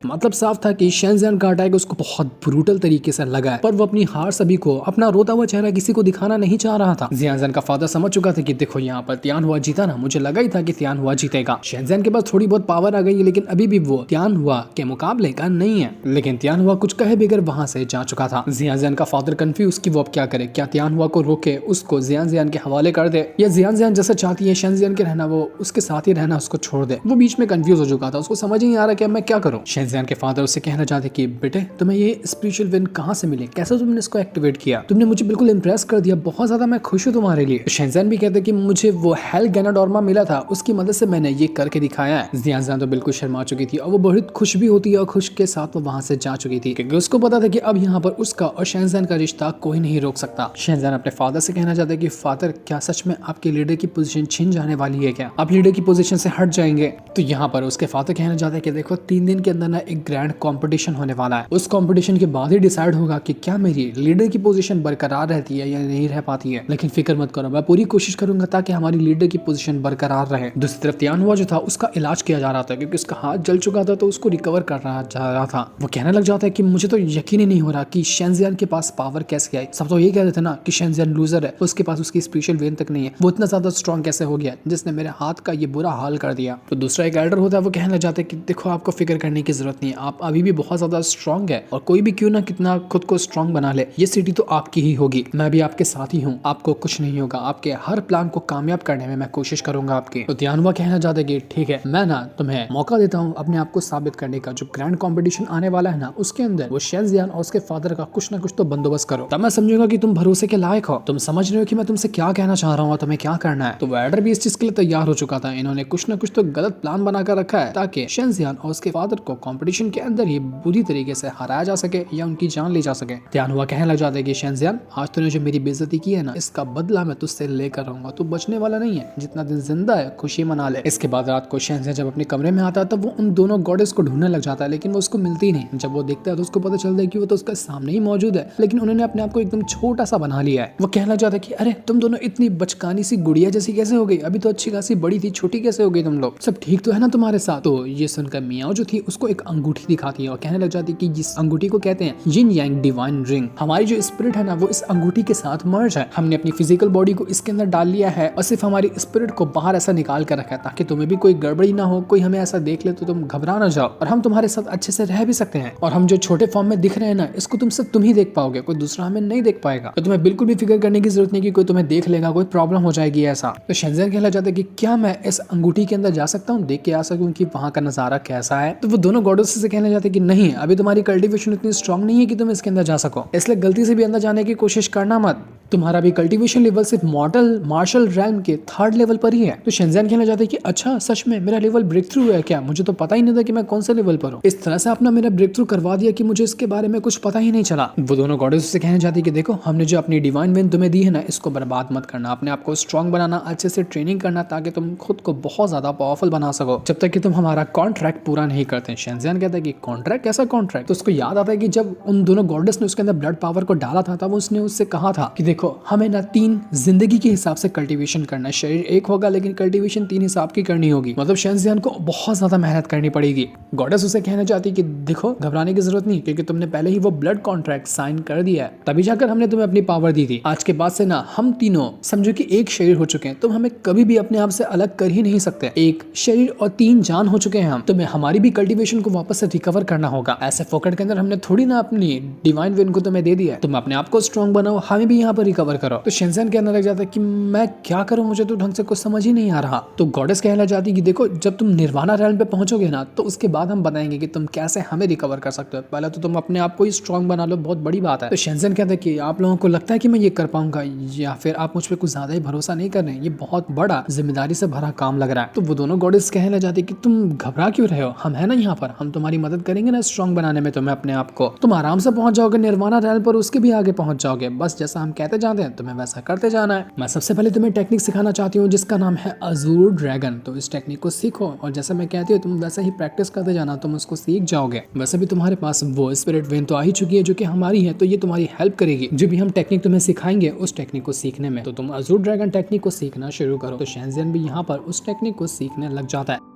मतलब साफ था कि शेंजियान का अटैक उसको बहुत ब्रूटल तरीके से लगा है, पर वो अपनी हार सभी को, अपना रोता हुआ चेहरा किसी को दिखाना नहीं चाह रहा था। जियान का फादर समझ चुका था कि देखो यहाँ पर तियानहुआ जीता ना, मुझे लगा ही था कि तियानहुआ जीतेगा। शेंजियान के पास थोड़ी बहुत पावर आ गई है, लेकिन अभी भी वो तियानहुआ के मुकाबले का नहीं है। लेकिन तियानहुआ कुछ कहे बगैर वहां से जा चुका था। जियान का फादर कंफ्यूज कि वो अब क्या करे, क्या तियानहुआ को रोके, उसको जियान के हवाले कर दे, या जियान जैसा चाहती है शेंजियान के रहना, वो उसके साथ ही रहना, उसको छोड़ दे। वो बीच में कंफ्यूज हो चुका था, उसको समझ ही नहीं आ रहा कि मैं क्या करूं। शेंजियान के फादर उससे कहना चाहते कि बेटे तुम्हें ये स्पिरिचुअल विन कहाँ से मिली, कैसे तुमने इसको एक्टिवेट किया, तुमने मुझे बिल्कुल इंप्रेस कर दिया, बहुत ज्यादा मैं खुश हूँ तुम्हारे लिए। शेंजियान भी कहते कि मुझे वो हेल गैनाडोर्मा मिला था, उसकी मदद से मैंने ये करके दिखाया है। जियान तो बिल्कुल शर्मा चुकी थी और वो बहुत खुश भी होती है और खुश के साथ वो वहां से जा चुकी थी क्योंकि उसको पता था कि अब यहाँ पर उसका और शेंजियान का रिश्ता कोई नहीं रोक सकता। शेंजियान अपने फादर से कहना चाहते कि फादर क्या सच में आपके लीडर की पोजीशन छिन जाने वाली है, क्या आप लीडर की पोजीशन से हट जाएंगे? तो यहाँ पर उसके फादर कहना चाहते हैं कि देखो 3 दिन के अंदर ना एक ग्रैंड कॉम्पिटिशन होने वाला है, उस कंपटीशन के बाद ही डिसाइड होगा कि क्या मेरी लीडर की पोजीशन बरकरार रहती है या नहीं रह पाती है। लेकिन फिक्र मत करो, मैं पूरी कोशिश करूंगा ताकि हमारी लीडर की पोजीशन बरकरार रहे। दूसरी तरफ तियानहुआ जो था उसका इलाज किया जा रहा था क्योंकि उसका हाथ जल चुका था, तो उसको रिकवर कर रहा जा रहा था। वो कहने लग जाता है कि मुझे तो यकीन ही नहीं हो रहा कि शेंजियान के पास पावर कैसे आई। सब तो ये कह रहे थे ना कि शेंजियान लूजर है, उसके पास उसकी स्पेशल वेन तक नहीं है, वो इतना ज्यादा स्ट्रॉन्ग कैसे हो गया जिसने मेरे हाथ का ये बुरा हाल कर दिया। तो दूसरा एक एल्डर होता है, वो कहने लग जाता है कि देखो आपको फिक्र करने की जरूरत नहीं है, आप अभी भी बहुत ज्यादा स्ट्रॉन्ग है और कोई भी क्यों ना कितना खुद को स्ट्रॉन्ग बना ले, ये सिटी तो आपकी ही होगी, मैं भी आपके साथ ही हूँ, आपको कुछ नहीं होगा, आपके हर प्लान को कामयाब करने में मैं कोशिश करूंगा आपकी। तो तियानहुआ कहना चाहता है कि ठीक है, मैं ना तुम्हें मौका देता हूँ अपने आप को साबित करने का। जो ग्रैंड कॉम्पिटिशन आने वाला है ना, उसके अंदर वो शेंजियान और उसके फादर का कुछ ना कुछ तो बंदोबस्त करो, तब मैं समझूंगा कि तुम भरोसे के लायक हो। तुम समझ रहे हो कि मैं तुमसे क्या कहना चाह रहा हूँ, तुम्हें क्या करना है। तो वैडर भी इस चीज के लिए तैयार हो चुका था। इन्होंने कुछ ना कुछ तो गलत प्लान बनाकर रखा है ताकि शेंजियान और उसके फादर को कंपटीशन के अंदर ही बुरी तरीके से हराया जा सके या उनकी जान ली जा सके। तियानहुआ कहने लग जाता है कि शेंजियान, आज तूने जो मेरी बेइज्जती की है ना, इसका बदला मैं तुझसे लेकर रहूंगा, तू बचने वाला नहीं है, जितना दिन जिंदा है खुशी मना ले। इसके बाद रात को शेंजियान जब अपने कमरे में आता है तब वो उन दोनों गॉडेस को ढूंढने लग जाता है, लेकिन वो उसको मिलती नहीं। जब वो देखता है तो उसको पता चलता है कि वो तो उसके सामने ही मौजूद है, लेकिन उन्होंने अपने आप को एकदम छोटा सा बना लिया है। वो कहने लग जाता है कि अरे तुम दोनों इतनी बचकानी सी गुड़िया जैसी कैसे हो गई, अभी तो अच्छी खासी बड़ी थी, छोटी कैसे हो गई तुम लोग, सब ठीक तो है ना तुम्हारे साथ। तो ये सुनकर मियाओ जो थी उसको एक अंगूठी दिखाती है और कहने लग जाती है कि जिस अंगूठी को कहते हैं यिन यांग डिवाइन रिंग, हमारी जो स्पिरिट है ना वो इस अंगूठी के साथ मर्ज है। हमने अपनी फिजिकल बॉडी को इसके अंदर डाल लिया है और सिर्फ हमारी स्पिरिट को बाहर ऐसा निकाल कर रखा है ताकि तुम्हें भी कोई गड़बड़ी ना हो, कोई हमें ऐसा देख ले तो तुम घबरा ना जाओ और हम तुम्हारे साथ अच्छे से रह भी सकते हैं। और हम जो छोटे फॉर्म में दिख रहे हैं ना, इसको तुम सिर्फ तुम ही देख पाओगे, कोई दूसरा हमें नहीं देख पाएगा। तो तुम्हें बिल्कुल भी फिक्र करने की जरूरत नहीं कि कोई तुम्हें देख लेगा, कोई प्रॉब्लम हो जाएगी ऐसा। तो शेंजियान कहना चाहता है कि क्या मैं इस अंगूठी के अंदर जा सकता हूँ, देख के आ सकूं कि वहाँ का नजारा कैसा है। तो वो दोनों गॉडेस से कहने जाते कि नहीं, अभी तुम्हारी कल्टीवेशन इतनी स्ट्रांग नहीं है कि तुम इसके अंदर जा सको, इसलिए गलती से भी अंदर जाने की कोशिश करना मत। तुम्हारा भी कल्टीवेशन लेवल सिर्फ मॉडल मार्शल रैम के 3rd लेवल पर ही है। तो शेंजियान कहना चाहते हैं कि अच्छा सच में मेरा लेवल ब्रेक थ्रू है क्या, मुझे तो पता ही नहीं था कि मैं कौन से लेवल पर हूँ। इस तरह से आपने मेरा ब्रेक थ्रू करवा दिया कि मुझे इसके बारे में कुछ पता ही नहीं चला। वो दोनों गॉडेस से कहना चाहती कि देखो, हमने जो अपनी डिवाइन वेन तुम्हें दी है ना, इसको बर्बाद मत करना, अपने आप को स्ट्रांग बनाना, अच्छे से ट्रेनिंग करना ताकि तुम खुद को बहुत ज्यादा पावरफुल बना सको, जब तक कि तुम हमारा कॉन्ट्रैक्ट पूरा नहीं करते। शेंजियान कहता है कि कॉन्ट्रैक्ट, कैसा कॉन्ट्रैक्ट? तो उसको याद आता है कि जब उन दोनों गॉडेस ने उसके अंदर ब्लड पावर को डाला था तब उसने उससे कहा था कि देखो, हमें ना 3 जिंदगी के हिसाब से कल्टीवेशन करना है, शरीर एक होगा लेकिन कल्टीवेशन 3 हिसाब की करनी होगी। मतलब शेंजियान को बहुत ज्यादा मेहनत करनी पड़ेगी। गॉडेस उसे कहना चाहती कि देखो, घबराने की जरूरत नहीं, क्योंकि तुमने पहले ही वो ब्लड कॉन्ट्रैक्ट साइन कर दिया है, तभी जाकर हमने तुम्हें अपनी पावर दी थी। आज के बाद से ना हम तीनों समझो कि एक शरीर हो चुके हैं, तुम हमें कभी भी अपने आप से अलग कर ही नहीं सकते। एक शरीर और 3 जान हो चुके हैं हम, तुम्हें हमारी भी कल्टीवेशन को वापस से रिकवर करना होगा। ऐसे फोकट के अंदर हमने थोड़ी ना अपनी डिवाइन वेन को तुम्हें दे दिया है, तुम अपने आप को स्ट्रॉन्ग बनाओ, हमें भी यहाँ पर रिकवर करो। तो शेंजियान कहने लग जाता है कि मैं क्या करूं, मुझे तो ढंग से कुछ समझ ही नहीं आ रहा। तो गॉडेस कहना चाहती कि देखो, जब तुम निर्वाणा रैल्म पे पहुंचोगे ना, तो उसके बाद हम बताएंगे कि तुम कैसे हमें रिकवर कर सकते हो। पहले तो तुम अपने आप को ही स्ट्रॉन्ग बना लो, बहुत बड़ी बात है। तो शेंजियान कहता है कि आप लोगों को लगता है कि मैं ये कर पाऊंगा, या फिर आप मुझ पर कुछ ज्यादा ही भरोसा नहीं कर रहे हैं, ये बहुत बड़ा जिम्मेदारी से भरा काम लग रहा है। तो वो दोनों गॉडेस कहना चाहती कि तुम घबरा क्यों रहे हो, हम है ना यहाँ पर, हम तुम्हारी मदद करेंगे ना स्ट्रॉन्ग बनाने में तुम्हें अपने आप को। तुम आराम से पहुंच जाओगे निर्वाणा रैल्म पर, उसके भी आगे पहुंच जाओगे, बस जैसा हम कहते जाते हैं तुम्हें वैसा करते जाना है। मैं सबसे पहले तुम्हें टेक्निक सिखाना चाहती हूँ जिसका नाम है अजूर ड्रैगन। तो इस टेक्निक को सीखो और जैसा मैं कहती हूँ तुम वैसा ही प्रैक्टिस करते जाना, तुम उसको सीख जाओगे। वैसे भी तुम्हारे पास वो स्पिरिट वेन तो आ ही चुकी है जो कि हमारी है, तो ये तुम्हारी हेल्प करेगी। जो भी हम टेक्निक तुम्हें सिखाएंगे उस टेक्निक को सीखने में, तो तुम अजूर ड्रैगन टेक्निक को सीखना शुरू करो। तो शेंजियान भी यहाँ पर उस टेक्निक को सीखने लग जाता है।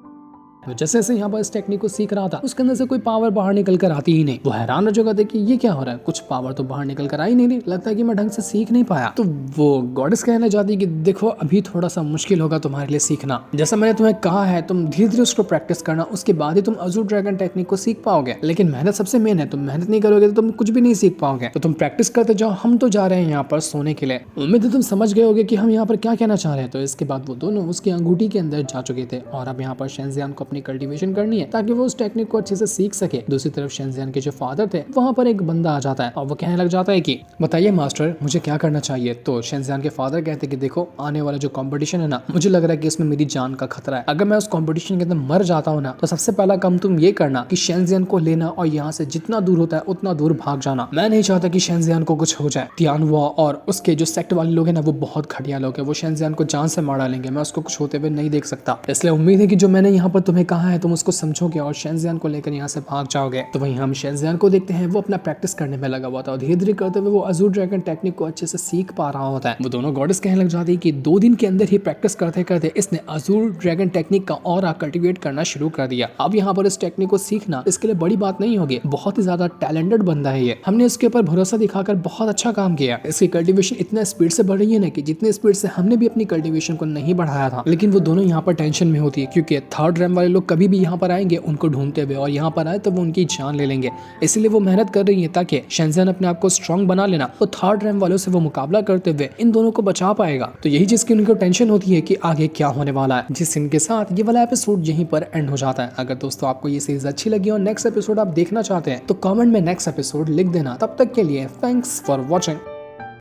तो जैसे जैसे यहाँ पर इस टेक्निक को सीख रहा था, उसके अंदर से कोई पावर बाहर निकल कर आती ही नहीं। वो हैरान हो चुका था कि ये क्या हो रहा है, कुछ पावर तो बाहर निकल कर आई नहीं, लगता है कि मैं ढंग से सीख नहीं पाया। तो वो गॉडेस कहना चाहती कि देखो, अभी थोड़ा सा मुश्किल होगा तुम्हारे लिए सीखना, जैसा मैंने तुम्हें कहा है, तुम धीरे धीरे उसको प्रैक्टिस करना, उसके बाद ही तुम अजूर ड्रैगन टेक्निक को सीख पाओगे। लेकिन मेहनत सबसे मेन है, तुम मेहनत नहीं करोगे तो तुम कुछ भी नहीं सीख पाओगे। तो तुम प्रैक्टिस करते जाओ, हम तो जा रहे हैं यहाँ पर सोने के लिए। उम्मीद है तुम समझ गए होगे कि हम यहाँ पर क्या कहना चाह रहे हैं। तो इसके बाद वो दोनों उसकी अंगूठी के अंदर जा चुके थे और अब यहाँ पर शेंजियान को अपनी कल्टीवेशन करनी है ताकि वो उस टेक्निक को अच्छे से सीख सके। दूसरी तरफ शेंजियान के जो फादर थे, वहाँ पर एक बंदा आ जाता है और वो कहने लग जाता है कि बताइए मास्टर, मुझे क्या करना चाहिए। तो शेंजियान के फादर कहते हैं कि देखो, आने वाला जो कंपटीशन है ना, मुझे लग रहा है कि इसमें मेरी जान का खतरा है। अगर मैं उस कंपटीशन के अंदर मर जाता हूँ ना, तो सबसे पहला काम तुम ये करना कि शेंजियान को लेना और यहाँ से जितना दूर होता है उतना दूर भाग जाना। मैं नहीं चाहता कि शेंजियान को कुछ हो जाए। तियानहुआ और उसके जो सेक्ट वाले लोग हैं ना, वो बहुत घटिया लोग हैं, वो शेंजियान को जान से मार डालेंगे। मैं उसको कुछ होते हुए नहीं देख सकता। इसलिए उम्मीद है कि जो मैंने यहाँ पर तुम्हें कहा है तुम उसको समझोगे और शेंजियान को लेकर यहाँ से भाग जाओगे। तो वहीं हम शेंजियान को देखते हैं, वो अपना प्रैक्टिस करने में लगा हुआ था और धीरे धीरे करते हुए वो अजूर ड्रैगन टेक्निक को अच्छे से सीख पा रहा होता है। वो दोनों गॉडेस कहने लग जाती है कि 2 दिन के अंदर ही प्रैक्टिस करते करते इसने अजूर ड्रैगन टेक्निक का ऑरा कल्टीवेट करना शुरू कर दिया। अब यहाँ पर इस टेक्निक को सीखना इसके लिए बड़ी बात नहीं होगी, बहुत ही ज्यादा टैलेंटेड बंदा है ये। हमने इसके ऊपर भरोसा दिखाकर बहुत अच्छा काम किया। इसकी कल्टीवेशन इतना स्पीड से बढ़ रही है ना कि जितने स्पीड से हमने भी अपनी कल्टीवेशन को नहीं बढ़ाया था। लेकिन वो दोनों यहाँ पर टेंशन में होती है क्योंकि 3rd रैम वाले लोग कभी भी यहाँ पर आएंगे उनको ढूंढते हुए और यहाँ पर आए तो वो उनकी जान ले लेंगे। इसलिए वो मेहनत कर रही है ताकि शेंजियान अपने आप को स्ट्रांग बना लेना, तो 3rd रैम वालों से वो मुकाबला करते हुए इन दोनों को बचा पाएगा। तो यही चीज की उनको टेंशन होती है कि आगे क्या होने वाला है, जिस इनके साथ ये वाला एपिसोड यहीं पर एंड हो जाता है। अगर दोस्तों आपको ये सीरीज अच्छी लगी और नेक्स्ट एपिसोड आप देखना चाहते हैं तो कमेंट में नेक्स्ट एपिसोड लिख देना। तब तक के लिए थैंक्स फॉर वॉचिंग।